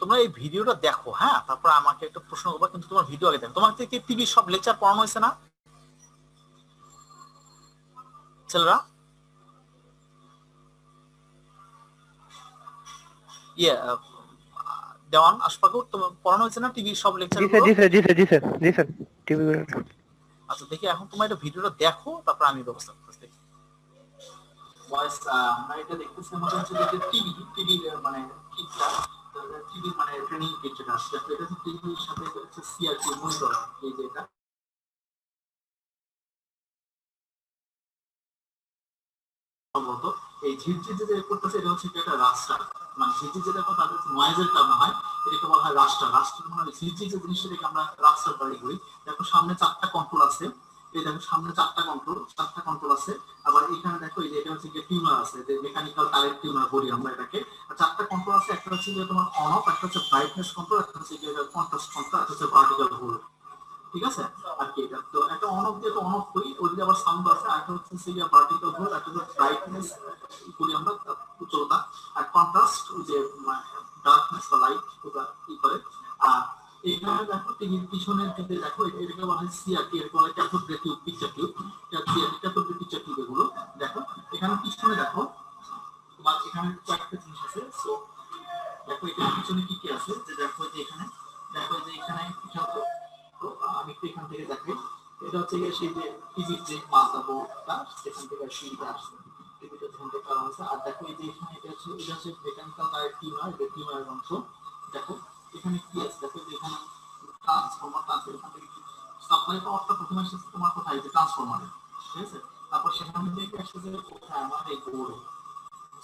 তোমরা এই ভিডিওটা দেখো, হ্যাঁ, তারপর আমাকে একটা প্রশ্ন করবা, কিন্তু তোমার ভিডিও আগে দেখো। তোমার থেকে টিভি সব লেকচার পড়ানো হয়েছে না ছেলেরা? ইয়ে দেওয়ান আশফাকুর, তোমার পড়ানো হয়েছে না টিভি সব লেকচার গুলো? জি স্যার টিভি। আচ্ছা দেখি, এখন তোমার এটা ভিডিওটা দেখো, তারপর আমি ব্যবস্থা করতেছি। দেখি ভয়েস আমরা এটা দেখতেছি, আমাদের হচ্ছে যে টিভি মানে টিভি মানে ট্রেনিং কিট যেটা আসছে, এটা হচ্ছে টিভির সাথে হচ্ছে সিআরটি মনিটর, এই যে এটা সম্ভবত এই ঝিরঝির যেটা করতেছে, এটা হচ্ছে একটা রাস্টার, মানে ঝিরঝির যেটা তাদের হচ্ছে নয়েজের কারণে হয়, এটাকে বলা হয় রাস্টার। রাস্টার মানে ঝিরঝির যে জিনিসটাকে আমরা রাস্টার বাড়ি করি। দেখো সামনে 4টা কন্ট্রোল আছে, এই দেখো সামনে 4টা কন্ট্রোল আছে। আবার এখানে দেখো এই যে এটা হচ্ছে টিউনার আছে, যে মেকানিক্যাল তারের টিউনার বলি আমরা এটাকে। 4টা কন্ট্রোল আছে, একটা হচ্ছে যে তোমার অন অফ, একটা হচ্ছে ব্রাইটনেস কন্ট্রোল, একটা হচ্ছে যে কন্ট্রাস্ট কন্ট্রোল, একটা হচ্ছে ভার্টিক্যাল হোল। ঠিক আছে? আর কি এটা তো একটা অন অফ দিয়ে তো অন অফ করি, ওইদিকে আবার সাউন্ড আছে, আর একটা হচ্ছে যে ভার্টিক্যাল হোল, একটা হচ্ছে ব্রাইটনেস করি আমরা উচ্চতা, আর কন্ট্রাস্ট ওই যে ডার্কনেস বা লাইট ওটা কি করে। আর এখানে দেখো টিভির পিছনের দিকে দেখো, এটাকে বলা হয় সিআরটি, এর বলা হয় cathode tube, picture tube. Cathode picture tube এগুলো দেখো। এখানে পিছনে দেখো তোমার এখানে কয়েকটা জিনিস আছে। সো দেখো এখানে পিছনে কি কি আছে, যে দেখো যে এখানে, দেখো যে এখানে আমি একটু এখান থেকে দেখাই। এটা হচ্ছে সেই যে টিভির যে মাথা বোর্ডটা, সেখান থেকে সিঁড়িটা আসছে, টিভিটা যেখান থেকে করা হয়েছে। আর দেখো এই যে এখানে এটা হচ্ছে মেকানিক্যাল তারের টিউনার, এটা টিউনারের অংশ। দেখো এখানে কি আছে, দেখো যে এখানে ট্রান্সফরমার, এখান থেকে সাপ্লাই পাওয়ারটা প্রথমে আসছে তোমার কোথায়, যে ট্রান্সফরমারে, ঠিক আছে? তারপর সেখান থেকে আসছে যে কোথায়, আমার এই বোর্ডে।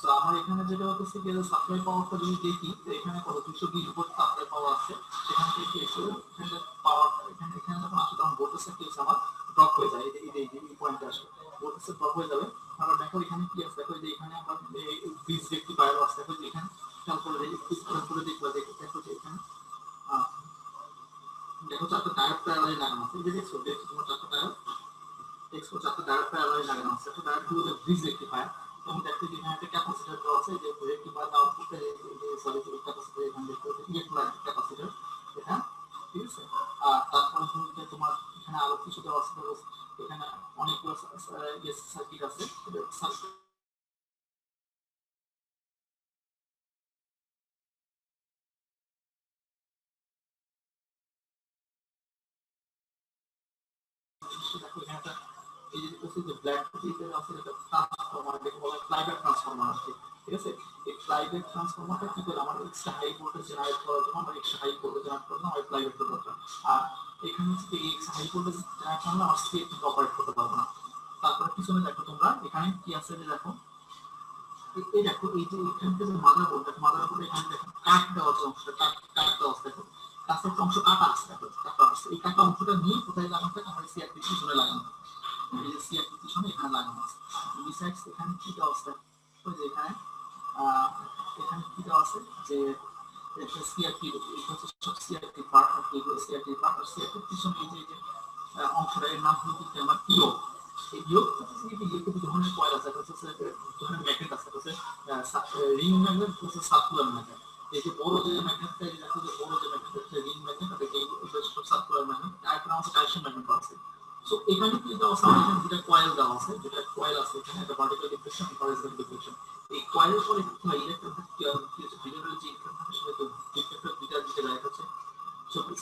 তো আমার এখানে যেটা হচ্ছে যে সাপ্লাই পাওয়ারটা যদি দেখি, তো এখানে কত 220 ভোল্ট সাপ্লাই পাওয়ার আছে। সেখান থেকে এসে এখানে পাওয়ার, এখানে যখন আসে তখন ভোল্টেজটা কি হচ্ছে আমার ড্রপ হয়ে যায়, এই পয়েন্টে আসে ভোল্টেজটা ড্রপ হয়ে যাবে। তারপর দেখো এখানে কি আছে, দেখো যে এখানে আমরা ব্রিজ রেক্টিফায়ার আছে, দেখো যে এখানে খেয়াল করে দেখি, খেয়াল করে দেখবা, দেখো যে এখানে দেখো 4টা ডায়োড প্যারালালি লাগানো আছে। এই যে দেখছো তোমার 4টা ডায়োড, দেখছো 4টা ডায়োড প্যারালালি লাগানো আছে। একটা ডায়োড হলো ব্রিজ রেক্টিফায়ার। এবং দেখো যে এখানে একটা ক্যাপাসিটর দেওয়া আছে, যে রেক্টিফায়ার আউটপুটে সরি ক্যাপাসিটর, এখানে দেখতে হচ্ছে ইলেকট্রোলাইটিক ক্যাপাসিটর এটা, ঠিক আছে? আর তারপরে হচ্ছে তোমার এখানে আরো কিছু দেওয়া আছে, এখানে অনেকগুলো সার্কিট আছে। দেখো এখানে একটা এই যে ব্ল্যাক আছে, এটা ট্রান্সফরমার, দেখো বলা ফ্লাইব্যাক ট্রান্সফরমার আছে, ঠিক আছে? এই ফ্লাইব্যাক ট্রান্সফরমারটা কি করে, আমার এক্সট্রা হাই ভোল্টেজ জেনারেট করার জন্য, আমার এক্সট্রা হাই ভোল্টেজ জেনারেট করার জন্য আমার ফ্লাইব্যাকটা দরকার। আর এখানে হচ্ছে এই এক্সট্রা হাই ভোল্টেজ জেনারেট করলে আমার স্টেট অপারেট করতে পারবো না। তারপরে পিছনে দেখো তোমরা এখানে কি আছে, যে দেখো এই দেখো এই যে এখান থেকে যে মাদার বোর্ড, দেখো মাদার বোর্ড এখানে দেখো কাট দেওয়া আছে, অংশটা কাট দেওয়া আছে, দেখো কাছের অংশ কাটা আছে, দেখো কাটা আছে। এই কাটা অংশটা নিয়ে কোথায় লাগানো থাকে, আমার সিআরপি পিছনে লাগানো, এই যে সিআরপি পিছনে এখানে লাগানো আছে। বিসাইডস এখানে কি দেওয়া আছে, ওই যে এখানে এখানে কি দেওয়া আছে, যে সিআরপি, এটা হচ্ছে সব সিআরপি পার্ট, এগুলো সিআরপি পার্ট। আর সিআরপি পিছনে এই যে অংশটা, এর নাম হলো কিন্তু আমার ইয়োগ। এই ইয়োগটা হচ্ছে কি, ইয়োগ দুই ধরনের কয়েল আছে, একটা হচ্ছে ধরনের ম্যাগনেট আছে, একটা হচ্ছে রিং ম্যাগনেট, হচ্ছে সার্কুলার ম্যাগনেট। এই যে বড় যে ম্যাগনেটটা, এই দেখো যে বড় যে ম্যাগনেট হচ্ছে রিং ম্যাগনেট, আর এইগুলো সার্কুলার ম্যাগনেট, আরেকটা হচ্ছে ডাইরেকশন ম্যাগনেট আছে। সো এখানে কি দেওয়া আছে, এখানে দুটো কয়েল দেওয়া আছে, দুটো কয়েল আছে এখানে, একটা ভার্টিক্যাল ডিফ্লেকশন, হরিজন্টাল ডিফ্লেকশন। এই কয়েলের পরে কি হয়, ইলেকট্রন কি হচ্ছে, ভিতরে যে ইলেকট্রন থাকে সেটা তো ডিফ্লেক্টর দুইটা দিকে যায় হচ্ছে।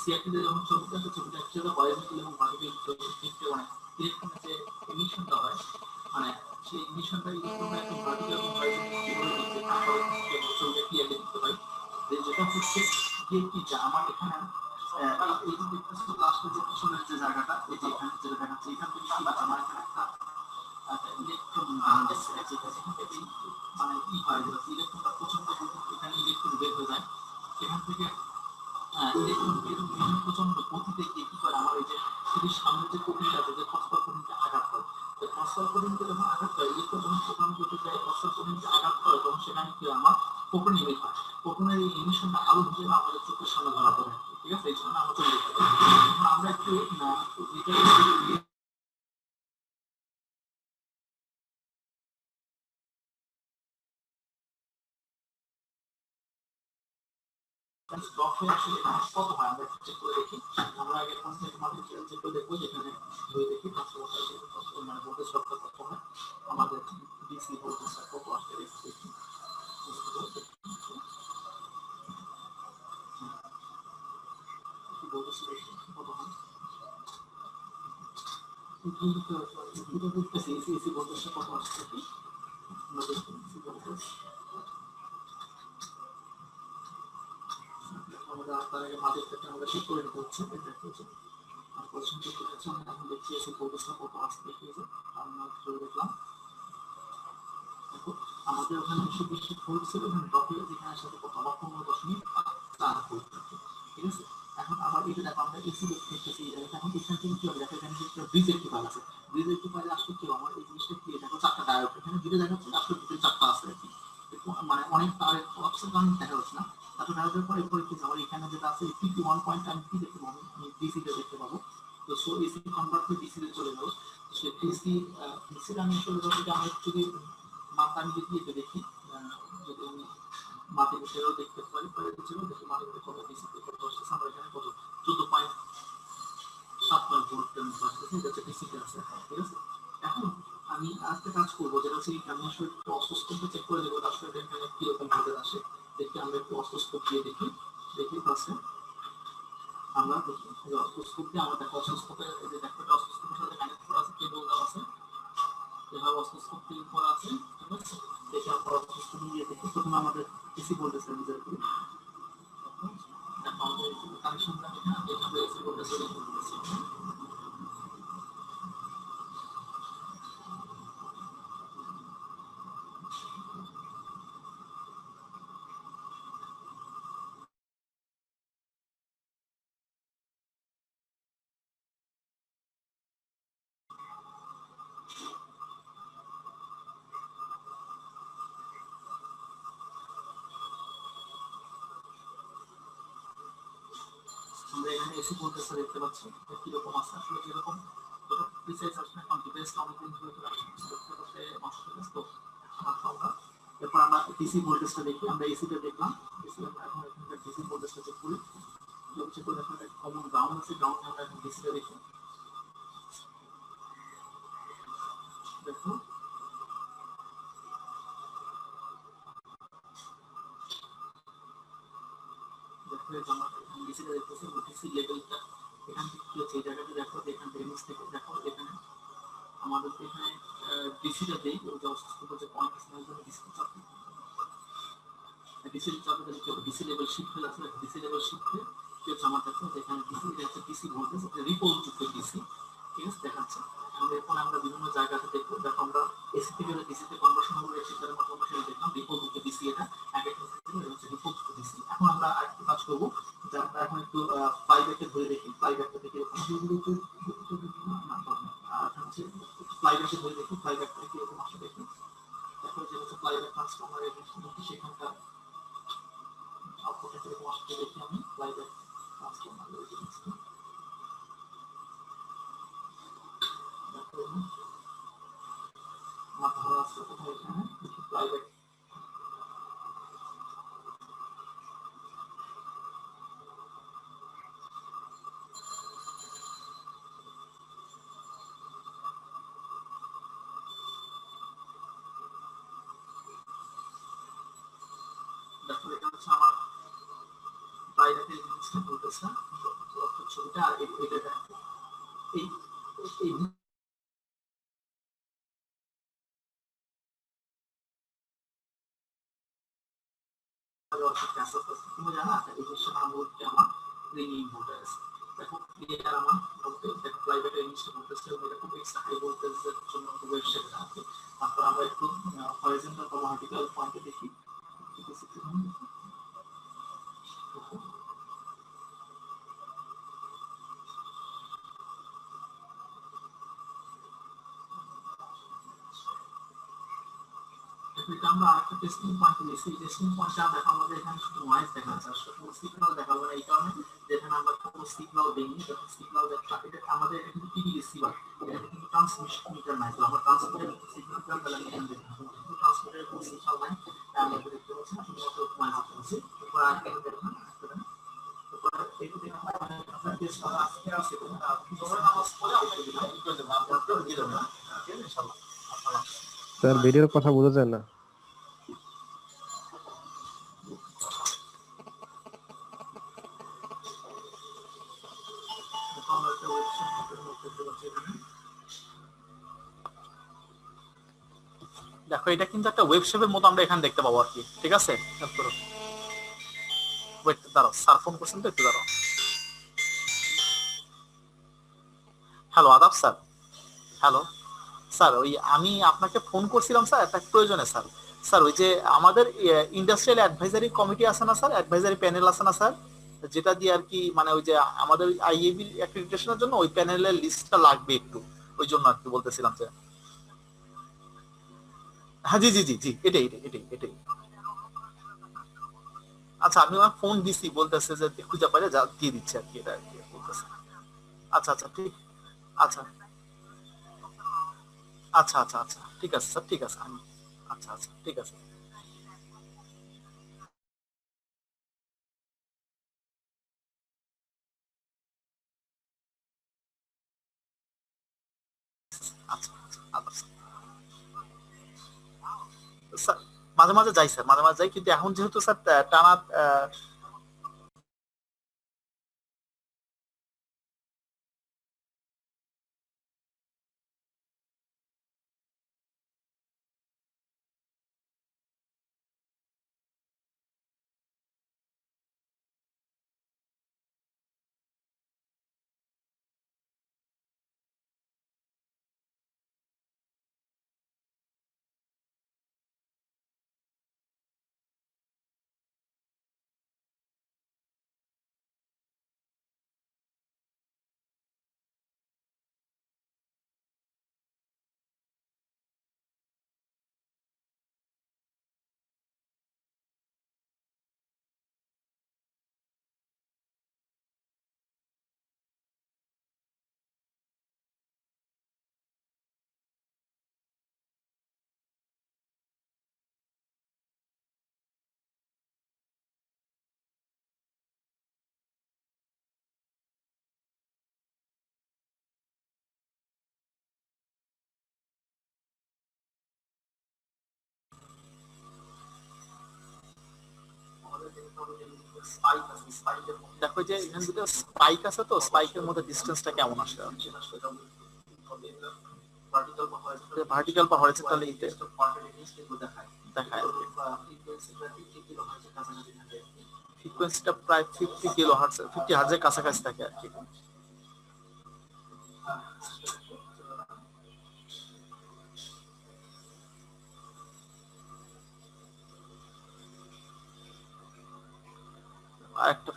সিআরটিতে যখন ছবিটা আছে, ছবিটা অ্যাকচুয়ালি হরিজন্টাল এবং ভার্টিক্যাল দিকে, মানে ইলেকট্রনের যে এমিশনটা হয়, মানে সেই এমিশনটা ইলেকট্রনটা একদম ভার্টিক্যাল এবং হরিজন্টাল কিভাবে দিচ্ছে, তারপরে ছবিটা ক্লিয়ারলি দেখতে পাই। যেটা হচ্ছে যে কি, যে আমার এখানে এই যে দেখতেছো লাস্টের যে পিছনের যে জায়গাটা, এই যে এখানে যেটা দেখাচ্ছে, এখান থেকে কি আছে, আমার এখানে একটা ইলেকট্রন যেখান থেকে মানে কি হয়, যে ইলেকট্রনটা প্রচন্ড এখানে ইলেকট্রন বের হয়ে যায় এখান থেকে। ইলেকট্রন প্রচন্ড গতিতে গিয়ে কি করে, আমার এই যে পৃথিবীর সামনে যে কঠিনটা আছে, যে ফসফর কঠিনকে আঘাত করে, ফসফর কঠিনকে যখন আঘাত করে, ইলেকট্রন যখন প্রোটন গতিতে যায় ফসফর কঠিনকে আঘাত করে, তখন সেখানে কি আমার ফোটন ইমিট হয়। ফোটনের এই ইমিশনটা আলো হিসেবে আমাদের চোখের সামনে ধরা পড়ে, ঠিক আছে? এই জন্য আমরা চলে দেখতে পাই। এখন আমরা একটু ড্রপ হয়ে আসলে কত হয় আমরা চেক করে দেখি। আমরা আগে ফার্স্টে মাল্টিমিটার চেক করে দেখবো, যেখানে ধরে দেখি ট্রান্সফরমার মানে ভোল্টেজ ড্রপটা কত হয়, আমাদের ডিসি ভোল্টেজটা কত আসছে দেখি। কত হয় এসি ভোল্টেজটা কত আসছে কি আমরা দেখি। আমাদের তার আগে মাঝেরটা আমরা ঠিক করে নিতে হচ্ছে, এটা হচ্ছে আর কোশ্চেন করতে হচ্ছে। আমরা এখন দেখছি এসি ভোল্টেজটা কত আসছে দেখি, যে আমরা ধরে দেখলাম। দেখো আমাদের ওখানে 120 ভোল্ট ছিল, এখানে ড্রপে যেখানে সাথে কত আবার 15.4 ভোল্ট, ঠিক আছে। এখন আবার এটা দেখো আমরা এসি দেখতেছি, এখন এখান থেকে কি হবে দেখো, এখানে একটা ব্রিজ রেক্টিফায়ার আছে, ব্রিজ রেক্টিফায়ারে আসলে কি আমার এই জিনিসটা কি দেখো, চারটা ডায়োড এখানে দুটো দেখাচ্ছে, আসলে দুটো চারটা আছে আর কি, মানে অনেক তার অপশন কারণে দেখা যাচ্ছে না। তারপর ডায়োডের পরে এরপরে কি আমার এখানে যেটা আছে 51 পয়েন্ট আমি কি দেখতে পাবো, আমি ডিসিতে দেখতে পাবো। তো সো এসি কনভার্ট হয়ে ডিসিতে চলে যাবো। সে ডিসিতে আমি চলে যাবো, যে আমরা যদি মাথা আমি যদি এটা দেখি, যদি আমি মাটি মিটারও দেখতে পারি, পরে কিছু দেখি মাটি মিটার কত ডিসিতে কত আসছে, আমরা এখানে কত 14.79 ভোল্টের মতো আসছে, এটা হচ্ছে ডিসিতে আছে, ঠিক আছে। এখন আমি আরেকটা কাজ করবো, যেটা হচ্ছে আমি আসলে একটু অসুস্থকে চেক করে দেবো আসলে এখানে কিরকম ভোল্টেজ আসে দেখি। আমরা একটু অসুস্থ দিয়ে দেখি, দেখি ফার্স্টে আমরা দেখি যে অসুস্থ দিয়ে আমার দেখো অসুস্থকে এই যে দেখো এটা অসুস্থের সাথে কানেক্ট করা আছে, কেবল দেওয়া আছে, এভাবে অসুস্থ ক্লিক করা আছে, ঠিক আছে। দেখি আমরা অসুস্থ দিয়ে দেখি, প্রথমে আমাদের এসি ভোল্টেজটা মেজার করি। দেখো আমাদের কানেকশনটা এখানে এখানে এসি ভোল্টেজটা দেখতে পাচ্ছি। আমরা এখানে এসি ভোল্টেজটা দেখতে পাচ্ছি কিরকম আছে, আসলে যেরকম যত প্রিসাইজ আসলে কারণ ডিভাইসটা অনেকদিন ধরে চলে আসছে, নষ্ট হয়ে গেছে। তো আমরা এরপর আমরা ডিসি ভোল্টেজটা দেখি, আমরা এসিটা দেখলাম, এসি আমরা এখন এখানকার ডিসি ভোল্টেজটা চেক করি, চেক করে দেখো একটা কমন গ্রাউন্ড আছে, গ্রাউন্ডে আমরা এখন ডিসিটা দেখি। দেখো দেখো আমরা ডিসিটা দেখতেছি, ডিসি লেভেলটা এখান থেকে কি হচ্ছে এই জায়গাটা দেখো, এখান থেকে নিচ থেকে দেখো এখানে আমাদের এখানে ডিসিটা দেই, ওই যে অসুস্থ যে পয়েন্ট আছে ওই জন্য ডিসি চাপ, ডিসি চাপে দেখতে হবে ডিসি লেভেল শিফট হয়ে যাচ্ছে, ডিসি লেভেল শিফট হয়ে কি হচ্ছে আমার দেখো যেখানে ডিসি এটা হচ্ছে ডিসি ভোল্টেজ, এটা রিপোল যুক্ত ডিসি, ঠিক আছে দেখাচ্ছে। আমাদের এখন আমরা বিভিন্ন জায়গাতে দেখবো, দেখো আমরা এসি থেকে ডিসিতে কনভার্সন হবে, এসি থেকে কনভার্সন দেখলাম রিপোল যুক্ত ডিসি, এটা আগে হচ্ছে রিপোল যুক্ত ডিসি। এখন আমরা আরেকটু কাজ করবো, যে আমরা এখন একটু ফ্লাইব্যাকে ধরে দেখি, ফ্লাইব্যাকটা দেখি ফ্লাইব্যাকে ধরে দেখি, ফ্লাইব্যাকটা কিরকম আসে দেখি। দেখো যে হচ্ছে ফ্লাইব্যাক ট্রান্সফরমারের সেখানকার আউটপুটটা কিরকম আসছে দেখি আমি। ফ্লাইব্যাক ট্রান্সফরমারের জিনিসটা দেখো আমার ধরা আছে কোথায়, এখানে ফ্লাইব্যাক দেখো এটা হচ্ছে আমার ফ্লাইব্যাকের জিনিসটা বলতেছে ছবিটা, আর এটা দেখো এই এই তুমি জানা এই জিনিসটা নাম বলতে আমার রিং ভোল্টেজ। দেখো এটা আমার বলতে দেখো ফ্লাইব্যাকের জিনিসটা বলতেছে এটা খুব এক্সট্রা হাই ভোল্টেজের জন্য খুব সেটা আছে। তারপর আমরা একটু হরিজন্টাল বা ভার্টিক্যাল পয়েন্টে দেখি, আমরা আরেকটা টেস্টিং পয়েন্ট দিয়েছি, টেস্টিং পয়েন্টটা দেখো আমাদের এখানে শুধু নয়েজ দেখা যাচ্ছে, আসলে কোনো সিগন্যাল দেখাবো না, এই কারণে যেখানে আমরা কোনো সিগন্যাল দিইনি, যখন সিগন্যাল দেখা এটা আমাদের কিন্তু টিভি রিসিভার, এটা কিন্তু ট্রান্সমিশন মিটার নাই, তো আমরা ট্রান্সমিটার সিগন্যাল তাহলে আমি এখানে দেখি কিন্তু ট্রান্সমিটারের কোনো সিগন্যাল নাই, আমরা দেখতে পাচ্ছি না, শুধুমাত্র নয়েজ আছে। এরপর আরেকটা দেখুন স্যার ভিডিওর কথা বোঝা যায় না। দেখো এটা কিন্তু একটা ওয়েব শেপের মতো আমরা এখানে দেখতে পাবো আর কি, ঠিক আছে? ওয়েট, দাঁড়াও, স্যার ফোন করছেন তো, একটু দাঁড়াও। হ্যালো, আদাব স্যার। হ্যালো স্যার, ওই আমি আপনাকে ফোন করছিলাম স্যার একটা প্রয়োজনে স্যার। স্যার ওই যে আমাদের ইন্ডাস্ট্রিয়াল অ্যাডভাইজারি কমিটি আছে না স্যার, অ্যাডভাইজারি প্যানেল আছে না স্যার, যেটা দিয়ে আর কি মানে ওই যে আমাদের আইএবি অ্যাক্রিডিটেশনের জন্য ওই প্যানেলের লিস্টটা লাগবে একটু, ওই জন্য আর কি বলতেছিলাম যে। হ্যাঁ জি জি জি জি, এটাই এটাই এটাই এটাই। আচ্ছা, আমি আমার ফোন দিছি, বলতেছে যে খুঁজে পাইলে যা দিয়ে দিচ্ছে আর কি, এটা আর কি বলতেছে। আচ্ছা আচ্ছা ঠিক, আচ্ছা আচ্ছা আচ্ছা আচ্ছা ঠিক আছে স্যার, ঠিক আছে আমি, আচ্ছা আচ্ছা ঠিক আছে। আচ্ছা আচ্ছা আচ্ছা স্যার, মাঝে মাঝে যাই স্যার, মাঝে মাঝে যাই, কিন্তু এখন যেহেতু স্যার টানা দেখো যে এখানে দুটো স্পাইক আছে, তো স্পাইকের মধ্যে ডিস্টেন্সটা কেমন আসে ভার্টিক্যাল বা হরিজন্টাল, এইটা দেখায় ফ্রিকোয়েন্সিটা প্রায় 50 কিলো হার্টজ, 50 হার্টজের কাছাকাছি থাকে আর কি। আর একটা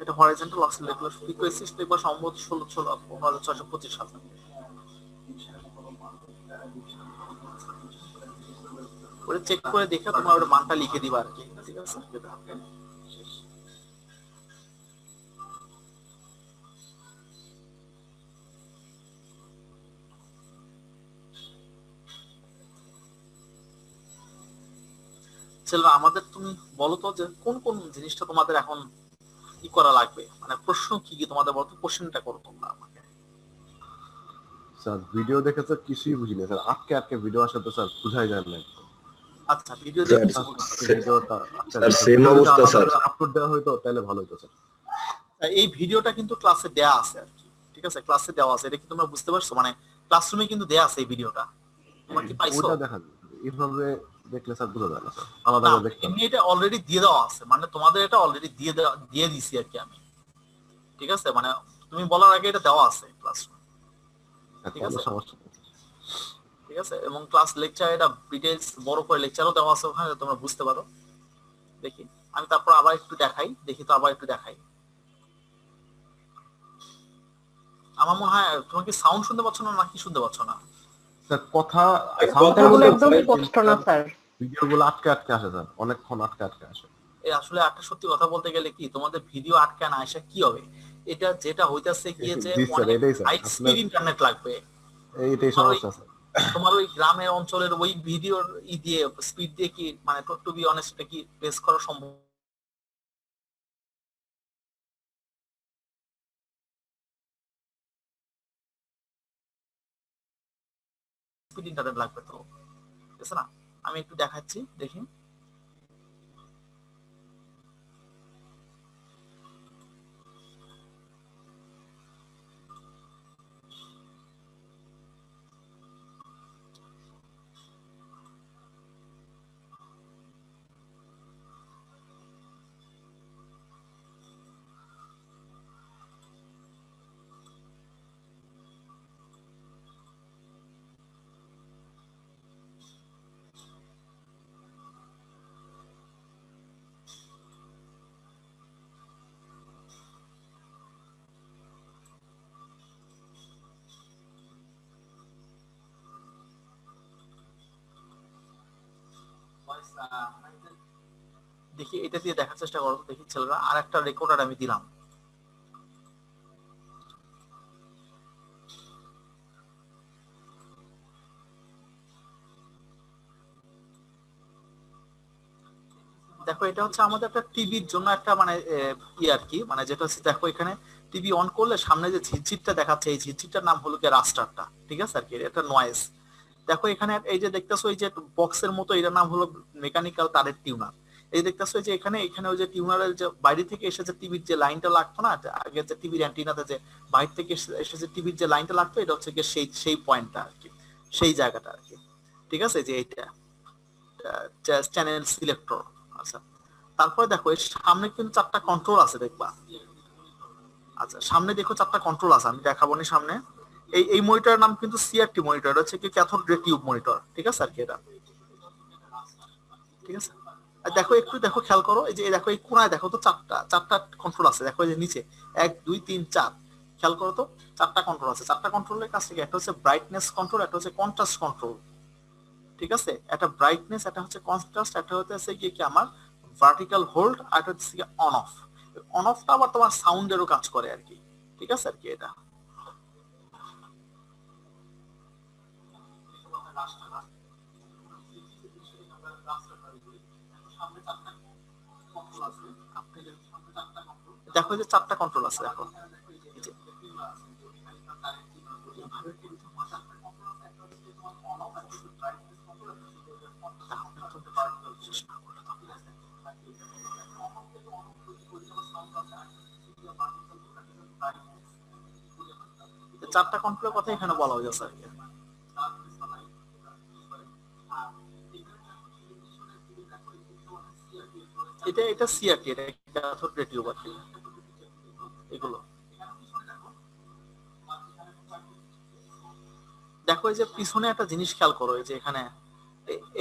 এটা হরিজন্টাল অসিলেটর ফ্রিকোয়েন্সি একবার সম্ভবত 16,625 হাজার। ওটা চেক করে দেখে তোমার ওটা মানটা লিখে দিবা আর কি, ঠিক আছে? ছেলেরা আমাদের, তুমি বলো তো যে কোন কোন জিনিসটা তোমাদের এখন কি করা লাগবে, মানে প্রশ্ন কি কি তোমাদের, বলো তো, কোশ্চেনটা করো তোমরা আমাকে। স্যার ভিডিও দেখে তো কিছুই বুঝিনি স্যার, আটকে আটকে ভিডিও আসে তো স্যার বুঝাই যায় না। আচ্ছা, ভিডিও স্যার, দেখে ভিডিওটা স্যার সেম অবস্থা স্যার। আপলোড দেওয়া হয়তো তাহলে ভালো হতো স্যার। এই ভিডিওটা কিন্তু ক্লাসে দেয়া আছে আর কি, ঠিক আছে? ক্লাসে দেওয়া আছে, এটা কি তোমরা বুঝতে পারছো? মানে ক্লাসরুমে কিন্তু দেয়া আছে এই ভিডিওটা, তোমরা কি পাইছো? ওটা দেখা যায়, এইভাবে দেখলে স্যার বোঝা যায় না স্যার, আলাদা না, করে দেখতে এমনি এটা অলরেডি দিয়ে দেওয়া আছে, মানে তোমাদের এটা অলরেডি দিয়ে দিছি আর কি আমি, ঠিক আছে? মানে তুমি বলার আগে এটা দেওয়া আছে ক্লাসরুমে, ঠিক আছে? সমস্যা নেই। ঠিক আছে, এবং ক্লাস লেকচার এটা ডিটেইলস বড় করে লেকচারও দেওয়া আছে ওখানে, তোমরা বুঝতে পারো। দেখি আমি তারপর আবার একটু দেখাই, দেখি তো আবার একটু দেখাই। আমার মনে হয় তোমার কি সাউন্ড শুনতে পাচ্ছ না নাকি শুনতে পাচ্ছ না? স্যার কথা কথাগুলো একদম স্পষ্ট না স্যার। ভিডিওগুলো আটকে আটকে আসে স্যার, অনেকক্ষণ আটকে আটকে আসে। এই আসলে একটা সত্যি কথা বলতে গেলে কি, তোমাদের ভিডিও আটকে না আসে কি হবে, এটা যেটা হইতাছে গিয়ে যে জি স্যার, অনেক এটাই স্যার, হাই আপনার স্পিড ইন্টারনেট লাগবে। এইটাই তোমার ওই সমস্যা স্যার। তোমার ওই গ্রামের অঞ্চলের ওই ভিডিওর দিয়ে স্পিড দিয়ে কি মানে টু বি অনেস্ট কি প্রেস করা সম্ভব? স্পিড ইন্টারনেট লাগবে তো, ঠিক আছে না? আমি একটু দেখাচ্ছি, দেখি। দেখি এটা দিয়ে দেখার চেষ্টা করো, দেখি ছেলেরা। আর একটা রেকর্ডার আমি দিলাম। দেখো এটা হচ্ছে আমাদের একটা টিভির জন্য একটা মানে আর কি, মানে যেটা হচ্ছে দেখো এখানে টিভি অন করলে সামনে যে ঝিরঝিরটা দেখাচ্ছে, এই ঝিরঝিরটার নাম হলো কি রাস্টারটা, ঠিক আছে আর কি, এটা নয়েজ। দেখো এখানে এই যে দেখতেছো এই যে বক্সের মতো, এটার নাম হলো মেকানিক্যাল তারের টিউনার। এই দেখতেছো যে এখানে এখানে ওই যে টিউনারের যে বাইরে থেকে এসে যে টিভির যে লাইনটা লাগতো না আগে, যে টিভির অ্যান্টিনাতে যে বাইরে থেকে এসে যে টিভির যে লাইনটা লাগতো, এটা হচ্ছে কি সেই সেই পয়েন্টটা আর কি, সেই জায়গাটা আর কি, ঠিক আছে, যে এইটা চ্যানেল সিলেক্টর। আচ্ছা, তারপরে দেখো এর সামনে কিন্তু 4টা কন্ট্রোল আছে দেখবা। আচ্ছা, সামনে দেখো 4টা কন্ট্রোল আছে, আমি দেখাবো নি সামনে। এই মনিটরের নাম কিন্তু সিআরটি মনিটর, হচ্ছে কি ক্যাথোড রে টিউব মনিটর, ঠিক আছে আর কি এটা, ঠিক আছে। আর দেখো একটু দেখো, খেয়াল করো, এই যে দেখো এই কোনায় দেখো তো 4টা কন্ট্রোল আছে, দেখো এই যে নিচে 1 2 3 4, খেয়াল করো তো 4টা কন্ট্রোল আছে। 4টা কন্ট্রোলের কাছ থেকে একটা হচ্ছে ব্রাইটনেস কন্ট্রোল, একটা হচ্ছে কন্ট্রাস্ট কন্ট্রোল, ঠিক আছে। একটা ব্রাইটনেস, একটা হচ্ছে কন্ট্রাস্ট, একটা হচ্ছে কি আমার ভার্টিক্যাল হোল্ড, আর একটা হচ্ছে অন অফ। অন অফটা আবার তোমার সাউন্ডেরও কাজ করে আর কি, ঠিক আছে আর কি এটা। দেখো যে 4টা কন্ট্রোল আছে, দেখো এই যে চারটা কন্ট্রোলের কথা এখানে বলা হয়েছে আর কি। এটা এটা সিআরটি, এটা ক্যাথোড রে টিউব আর কি, এগুলো দেখো। এই যে পিছনে একটা জিনিস খেয়াল করো, এই যে এখানে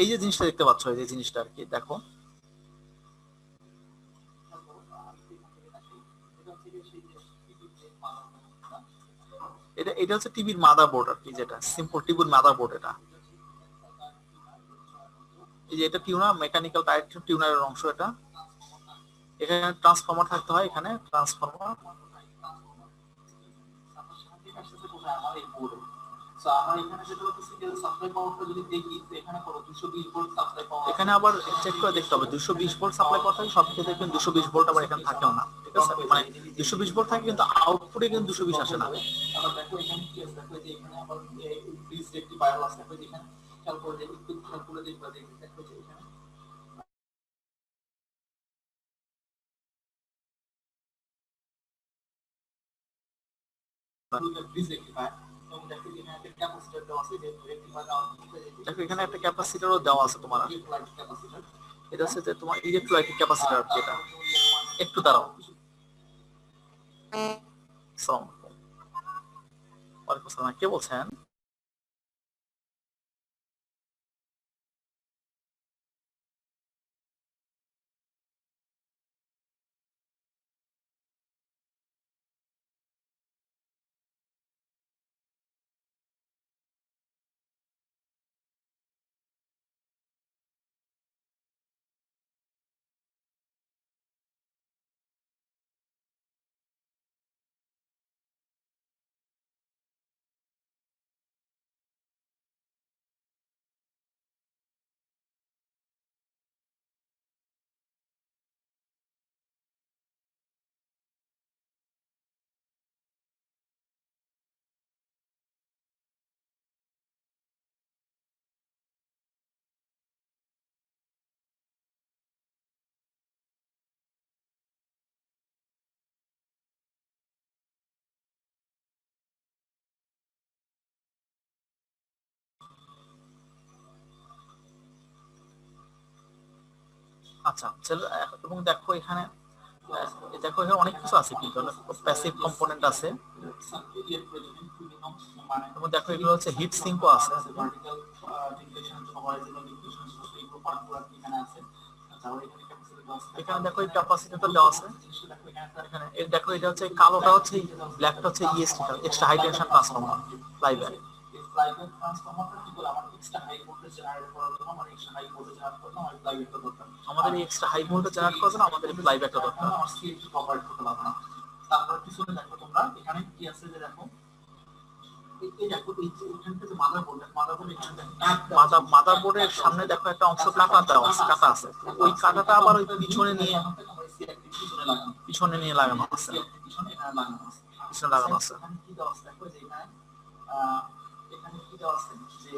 এই যে জিনিসটা দেখতে পাচ্ছ, এই যে জিনিসটা আর কি, দেখো এটা এটা হচ্ছে টিভির মাদার বোর্ড আর কি, যেটা সিম্পল টিভির মাদার বোর্ড এটা। এই যে এটা টিউনার, মেকানিক্যাল টায়ার টিউনারের অংশ এটা। এখানে ট্রান্সফরমার থাকতে হয়, এখানে ট্রান্সফরমার। এখানে আবার চেক করে দেখতে হবে 220 ভোল্ট সাপ্লাই করতে হয়, সব ক্ষেত্রে কিন্তু 220 ভোল্ট আবার এখানে থাকেও না, ঠিক আছে, মানে 220 ভোল্ট থাকে কিন্তু আউটপুটে কিন্তু 220 আসে না। আবার দেখো এখানে কি আছে, দেখো যে এখানে আবার ফ্রিজ একটি বায়োলাস দেখো, যেখানে খেয়াল করে যে একটু খেয়াল করে দেখবা, দেখো যে এখানে দেখো এখানে একটা ক্যাপাসিটরও দেওয়া আছে তোমার, এটা হচ্ছে যে তোমার ইলেকট্রোলাইটিক ক্যাপাসিটর যেটা। একটু দাঁড়াও। আসসালামু আলাইকুম। ওয়ালাইকুম আসসালাম, কে বলছেন? আচ্ছা এবং দেখো এখানে দেখো এখানে অনেক কিছু আছে কিন্তু প্যাসিভ কম্পোনেন্ট আছে এবং দেখো এগুলো হচ্ছে হিট সিঙ্কও আছে। এখানে দেখো এই ক্যাপাসিটরটা দেওয়া আছে, এখানে দেখো এটা হচ্ছে কালোটা হচ্ছে ব্ল্যাকটা হচ্ছে EST extra high tension transformer flyback. Flyback ট্রান্সফরমারটা কি বলে আমার এক্সট্রা হাই ভোল্টেজ জেনারেট করার জন্য আমার এক্সট্রা হাই ভোল্টেজ জেনারেট করতে আমার ফ্লাইব্যাকটা দরকার। আমাদের এই এক্সট্রা হাই ভোল্টেজ জেনারেট করার জন্য আমাদের ফ্লাইব্যাকটা দরকার। আমার সিএফটি অপারেট করতে পারবো না। তারপর পিছনে দেখো তোমরা এখানে কি আছে যে দেখো এই দেখো এই যে এখানটা যে মাদারবোর্ডের সামনে দেখো একটা অংশ কাটা আছে, ওই কাটাটা আবার ওই পিছনে নিয়ে লাগানো আছে। পিছনে লাগানো আছে কি দেওয়া আছে দেখো যে এখানে কি দেওয়া আছে যে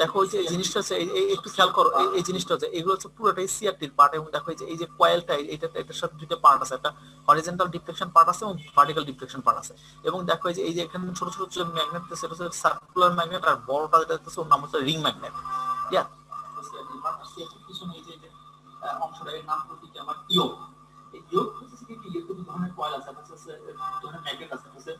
দেখো ওই যে জিনিসটা হচ্ছে একটু খেয়াল করো, এই জিনিসটা হচ্ছে এগুলো হচ্ছে পুরোটাই সিআরটির পার্ট এবং দেখো এই যে কয়েলটা এটার সাথে দুটো পার্ট আছে, একটা হরিজন্টাল ডিফ্লেকশন পার্ট আছে এবং ভার্টিক্যাল ডিফ্লেকশন পার্ট আছে এবং দেখো এই যে এখানে ছোট ছোট যে ম্যাগনেট আছে সেটা হচ্ছে সার্কুলার ম্যাগনেট আর বড়টা যেটা হচ্ছে ওর নাম হচ্ছে রিং ম্যাগনেট। ইয়া সিআরটির পার্ট আর সিআরটির পিছনে এই যে অংশটা এর নাম হচ্ছে কি আমার ইয়োক। এই ইয়োক হচ্ছে কি ইয়োক দুই ধরনের কয়েল আছে, একটা হচ্ছে ধরনের ম্যাগনেট আছে, হচ্ছে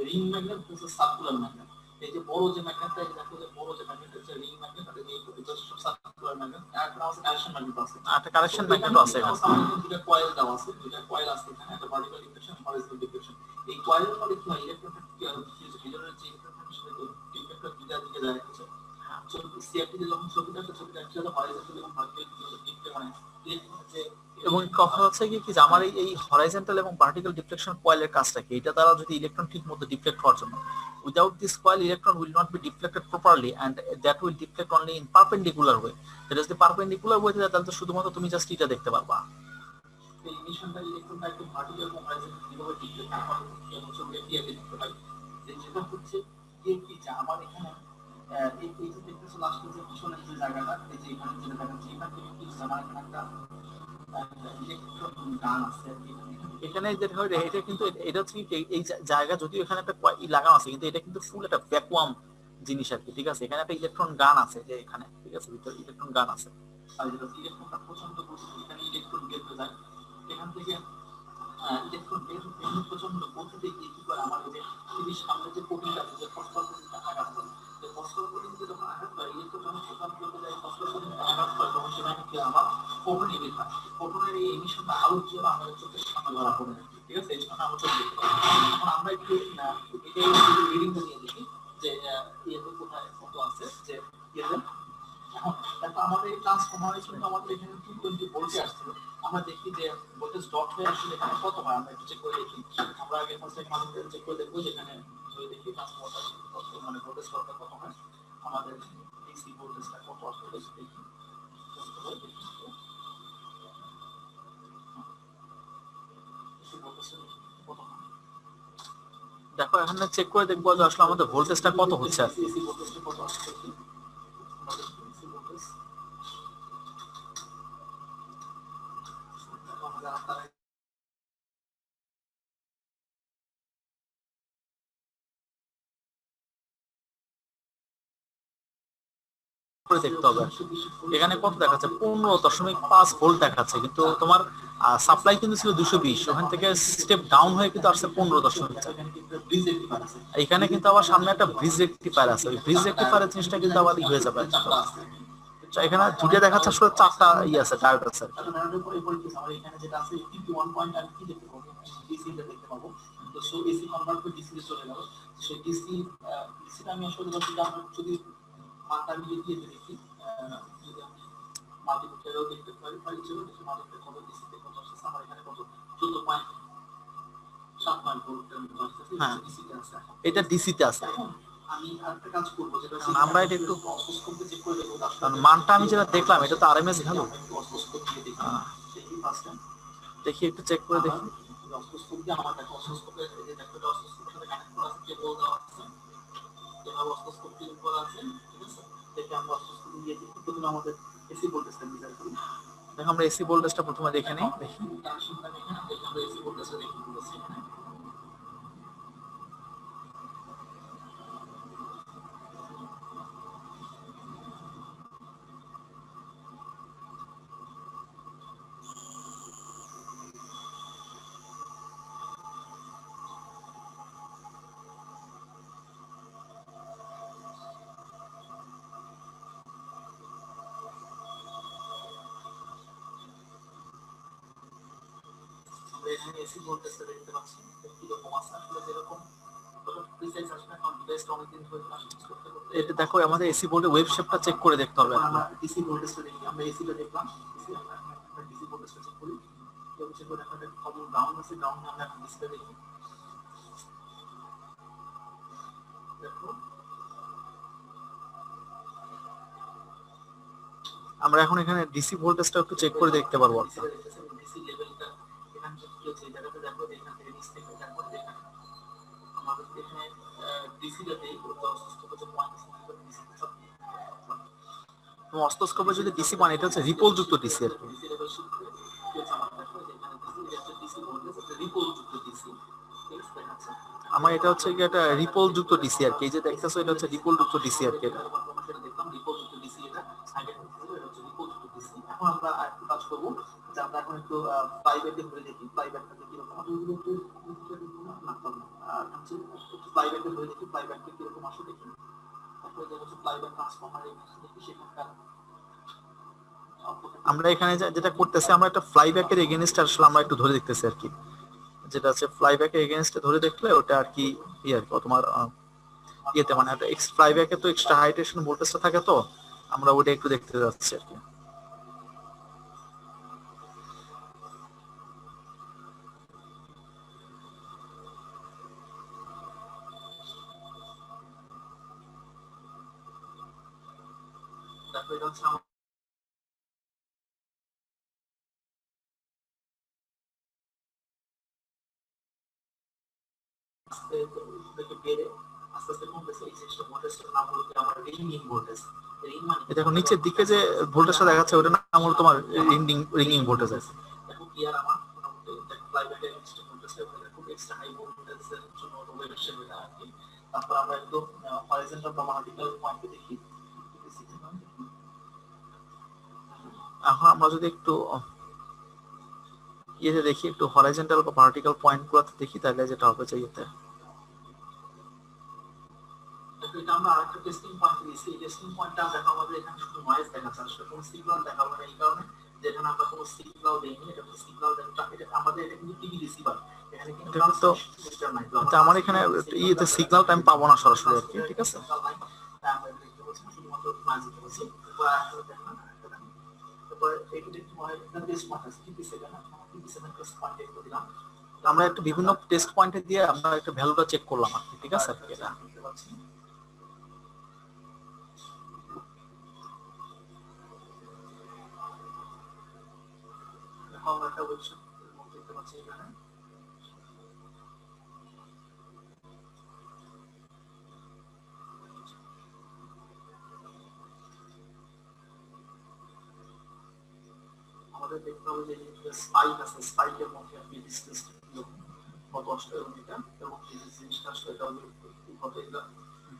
রিং ম্যাগনেট হচ্ছে সার্কুলার ম্যাগনেট। এই যে বড় যে ম্যাগনেটটা দেখো যে বড় যে ম্যাগনেট হচ্ছে রিং ম্যাগনেট আর এই যে সার্কুলার ম্যাগনেট আর একটা আছে কানেকশন ম্যাগনেট আছে। একটা কানেকশন ম্যাগনেটও আছে এখানে। দুটো কয়েল দেওয়া আছে, দুটো কয়েল আছে এখানে, একটা ভার্টিক্যাল ডিফ্লেকশন আর হরিজন্টাল ডিফ্লেকশন। এই কয়েলের ফলে কি হয় ইলেকট্রনটা কি হয় ভিতরের যে ইলেকট্রনটা সেটা ডিফ্লেক্টর দুইটা দিকে যায় হচ্ছে সিআরটি যে যখন ছবিটা হচ্ছে হরিজন্টাল এবং ভার্টিক্যাল ডিফ্লেকশন মানে এবং কথা হচ্ছে কি যে আমার এই হরাইজন্টাল এবং ভার্টিক্যাল ডিফ্লেকশন কয়েলের কাজটা কি, এটা দ্বারা যদি ইলেকট্রন ঠিক মতো ডিফ্লেক্ট হওয়ার জন্য without this coil electron will not be deflected properly and that will deflect only in perpendicular way. এটা যদি পারপেন্ডিকুলার ওয়েতে যায় তাহলে তো শুধুমাত্র তুমি জাস্ট এটা দেখতে পারবা। এই ইমিশনটা ইলেকট্রনটা একটু ভার্টিক্যাল এবং হরাইজন্টাল কিভাবে ডিফ্লেক্ট হয় এই হচ্ছে এরিয়াতে দেখতে পাই যে যেটা হচ্ছে কি যে আমার এখানে এই যে দেখতেছো লাস্ট যে পিছনের যে জায়গাটা এই যে এখানে যেটা দেখাচ্ছি এখান থেকে কি আমার এখানে একটা এখানে যেটা হয় এটা কিন্তু এটা হচ্ছে এই জায়গা যদিও এখানে একটা লাগানো আছে কিন্তু এটা কিন্তু ফুল একটা ভ্যাকুয়াম জিনিস আর কি, ঠিক আছে। এখানে একটা ইলেকট্রন গান আছে যে এখানে, ঠিক আছে, ভিতরে ইলেকট্রন গান আছে আর যেটা ইলেকট্রনটা প্রচন্ড এখানে ইলেকট্রন বের হয়ে যায় এখান থেকে ইলেকট্রন বের হয়ে প্রচন্ড গতিতে গিয়ে কি করে আমার যে পৃথিবীর সামনে যে প্রোটিন আছে যে ফসফরাস প্রোটিনটা আঘাত করে, যে ফসফরাস প্রোটিনকে যখন আঘাত করে ইলেকট্রন যখন প্রোটন বলতে যায় ফসফরাস প্রোটিনটা আঘাত করে তখন সেখানে কি আমার ফোটন এমিট হয়। ফোটনের এই এমিশনটা আলো হিসেবে আমাদের চোখের সামনে ধরা পড়ে, ঠিক আছে। এই জন্য আমরা চোখ দেখতে পাই। এখন আমরা একটু এটাই রিডিংটা নিয়ে দেখি যে ইয়েতে কোথায় কত আছে যে ইয়েতে। এখন দেখো আমাদের এই ট্রান্সফরমারের জন্য আমাদের এখানে 220 ভোল্টে আসছিল, আমরা দেখি যে ভোল্টেজ ডট হয়ে আসলে এখানে কত হয় আমরা একটু চেক করে দেখি। আমরা আগে ফার্স্ট মাঝে চেক করে দেখবো যেখানে যদি দেখি ট্রান্সফরমারটা কত মানে ভোল্টেজ ডটটা কত হয়, আমাদের ডিসি ভোল্টেজটা কত আসলে দেখি দেখো এখানে চেক করে দেখবো যে আসলে আমাদের ভোল্টেজটা কত হচ্ছে আর কি। দেখতে হবে এখানে কত দেখাচ্ছে 15.5 ভোল্ট দেখাচ্ছে কিন্তু তোমার সাপ্লাই কিন্তু ছিল 220, ওখান থেকে স্টেপ ডাউন হয়ে কিন্তু আসছে 15.4। এখানে কিন্তু আবার সামনে একটা ব্রিজ রেকটিফায়ার আছে, ওই ব্রিজ রেকটিফায়ারের জিনিসটা কিন্তু আবার হয়ে যাবে। এখানে দুটো দেখাচ্ছে আসলে 4টা আছে ডায়োড আছে। এখানে যেটা আছে 51 পয়েন্ট আর কি দেখতে পাবো ডিসি দেখতে পাবো, তো সো এসি কনভার্ট করে ডিসি চলে গেল। সেই ডিসিটা আমি আসলে যদি মানটা মিলিয়ে দিয়ে দেখি যদি আমি মাল্টিপ্লায়ারও দেখতে পারি হিসেবে দেখি মাল্টিপ্লায়ার কত ডিসিতে কত আসছে আমার এখানে কত 14.7 ভোল্টের মতো আসছে, ডিসিতে আছে। এটা ডিসিতে আছে। আমি আরেকটা কাজ করব যেটা আমরা এটা একটু অসস্কোপে চেক করে দেখব কারণ মানটা আমি যেটা দেখলাম এটা তো আরএমএস ভ্যালু। অসস্কোপ দিয়ে দেখি দেখি ফার্স্ট টাইম দেখি একটু চেক করে দেখি অসস্কোপ দিয়ে আমার দেখো অসস্কোপে এই যে দেখো অসস্কোপের সাথে কানেক্ট করা আছে কেবল দেওয়া আছে এভাবে অসস্কোপ দিয়ে করা আছে, ঠিক আছে। দেখি আমরা অসস্কোপ দিয়ে দেখি প্রথমে আমাদের এসি ভোল্টেজটা মেজার করি। দেখো আমরা এসি ভোল্টেজটা প্রথমে দেখে নেই, দেখি কানেকশনটা দেখে দেখি আমরা এসি ভোল্টেজটা দেখি এখানে আমরা এখানে এসি ভোল্টেজটা দেখতে পাচ্ছি কিরকম আছে আসলে যেরকম প্রিসাইজ আসলে কারণ ডিভাইস অনেকদিন ধরে কাজ করতে করতে এটা দেখো আমাদের এসি ভোল্টেজ ওয়েভ শেপটা চেক করে দেখতে হবে। আমরা ডিসি ভোল্টেজটা দেখি, আমরা এসিটা দেখলাম, ডিসি আমরা ডিসি ভোল্টেজটা চেক করি, কেউ চেক করে আমাদের খবর ডাউন আছে, ডাউনে আমরা এখন ডিসপ্লে দেখি। দেখো আমরা এখন এখানে ডিসি ভোল্টেজটা একটু চেক করে দেখতে পারবো। ডিসি লেভেলটা এখানে কি হচ্ছে এই জায়গাতে দেখো, এখান থেকে নিচ থেকে দেখো, এখানে আমাদের এখানে ডিসিটা দেই অস্টোস্কোপে যে পয়েন্ট আছে ডিসি সব অস্টোস্কোপে যদি ডিসি মানে এটা হচ্ছে রিপল যুক্ত ডিসি আর কি। ডিসি লেভেল শিফট করে কি হচ্ছে আমাদের দেখো যে এখানে ডিসি এটা ডিসি ভোল্টেজ এটা রিপল যুক্ত ডিসি, ঠিক আছে দেখাচ্ছে আমার এটা হচ্ছে কি এটা রিপল যুক্ত ডিসি আর কি। এই যে দেখতেছো এটা হচ্ছে রিপল যুক্ত ডিসি আর কি। এটা আমরা সেটা দেখলাম রিপল যুক্ত ডিসি, এটা আগে ছিল এটা হচ্ছে রিপল যুক্ত ডিসি। এখন আমরা আরেকটু কাজ করব যে আমরা এখন একটু ফ্লাইব্যাকে ধরে দেখি, ফ্লাইব্যাকটা কি রকম আছে ফ্লাইব্যাকে ধরে দেখি, ফ্লাইব্যাকটা কি রকম আসে দেখি। তারপরে যে হচ্ছে ফ্লাইব্যাক ট্রান্সফরমার দেখি সেখানকার আমরা এখানে যেটা করতেছি আমরা একটা ফ্লাইব্যাকের এগেইনস্ট আসলে আমরা একটু ধরে দেখতেছি আর কি, যেটা আছে ফ্লাইব্যাকের এগেইনস্টে ধরে দেখলে ওটা আর কি আর কি তোমার ইয়েতে মানে একটা এক্স ফ্লাইব্যাকে তো এক্সট্রা হাইটেশন ভোল্টেজটা থাকে, তো আমরা ওটা একটু দেখতে যাচ্ছি আর কি। দেখো এটা হচ্ছে দেখো নিচের দিকে যে ভোল্টেজটা দেখাচ্ছে ওটার নাম হলো তোমার রিংিং ভোল্টেজ আছে। দেখো কি আর আমার মোটামুটি ফ্লাইব্যাকের এক্সট্রা ভোল্টেজটা খুব এক্সট্রা হাই ভোল্টেজের জন্য ওয়েভ শেপ এটা আর কি। তারপর আমরা একদম হরিজন্টাল বা ভার্টিক্যাল পয়েন্টে দেখি। এখন আমরা যদি একটু ইয়েতে দেখি, একটু হরাইজন্টাল বা ভার্টিক্যাল পয়েন্টগুলোতে দেখি, তাহলে যেটা হবে যে ইয়েতে এটা আমরা আরেকটা টেস্টিং পয়েন্ট দিয়েছি। এই টেস্টিং পয়েন্টটা দেখো আমাদের এখানে শুধু নয়েজ দেখাচ্ছে, আসলে কোনো সিগন্যাল দেখাবো না এই কারণে যেখানে আমরা কোনো সিগন্যাল দেইনি। এটা কোনো সিগন্যাল দেখা এটা আমাদের এটা কিন্তু টিভি রিসিভার, এখানে কিন্তু সিস্টেম নাই। তো আমার এখানে ইয়েতে সিগন্যাল টাইম পাবো না সরাসরি আর কি, ঠিক আছে। আমরা দেখতে পাচ্ছি শুধুমাত্র নয়েজ দিতে পাচ্ছি। আমরা একটু বিভিন্ন টেস্ট পয়েন্টে দিয়ে আমরা একটা ভ্যালুটা চেক করলাম আর কি, ঠিক আছে। এটা আমরা একটা ওয়েবসাইট দেখতে পাচ্ছি এখানে। আমাদের দেখতে হবে যে স্পাইক আছে, স্পাইকের মধ্যে আপনি ডিসটেন্স কত আসলে এটা এবং এই জিনিসটা আসলে এটা কত এটা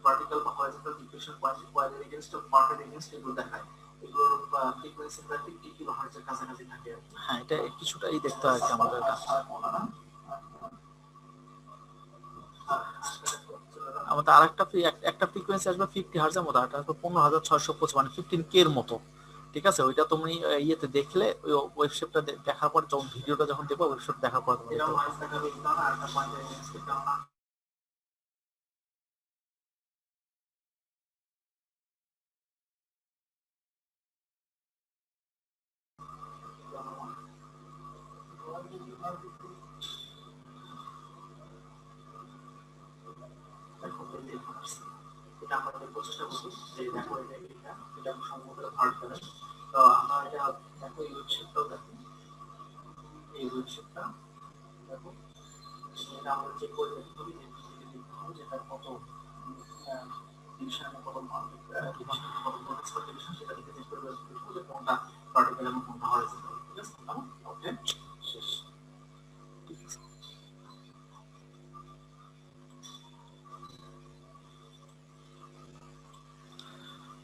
ভার্টিক্যাল বা হরাইজন্টাল ডিপ্রেশন পয়েন্টের এগেইনস্ট অফ পার্টের এগেইনস্ট এগুলো দেখায়। এগুলোর ফ্রিকোয়েন্সি প্রায় 50 কিলোহার্টজের কাছাকাছি থাকে। হ্যাঁ এটা কিছুটাই দেখতে হয় কি আমাদের এটা। আমাদের আরেকটা একটা ফ্রিকোয়েন্সি আসবে 50 হার্টজের মতো, এটা আসবে 15625 মানে 15K এর মতো, ঠিক আছে। ওইটা তুমি ইয়েতে দেখলে ওই ওয়েবসাইটটা দেখার পর যখন ভিডিওটা যখন দেখো ওয়েবসাইট দেখার পর তুমি এটা আমাদের প্রচেষ্টা করবো যে দেখো এটা সম্ভবত ভার্ট করে। তো আমরা এটা দেখো এই ওয়েবসাইটটাও দেখো, এই ওয়েবসাইটটা দেখো, এটা আমরা চেক করে দেখতে হবে যেটা কত ডিভিশন কত কত ভোল্টেজ ডিভিশন সেটা দেখে চেক করে দেখবো যে কোনটা ভার্টিক্যাল এবং কোনটা হরাইজন্টাল, ঠিক আছে। ওকে শেষ।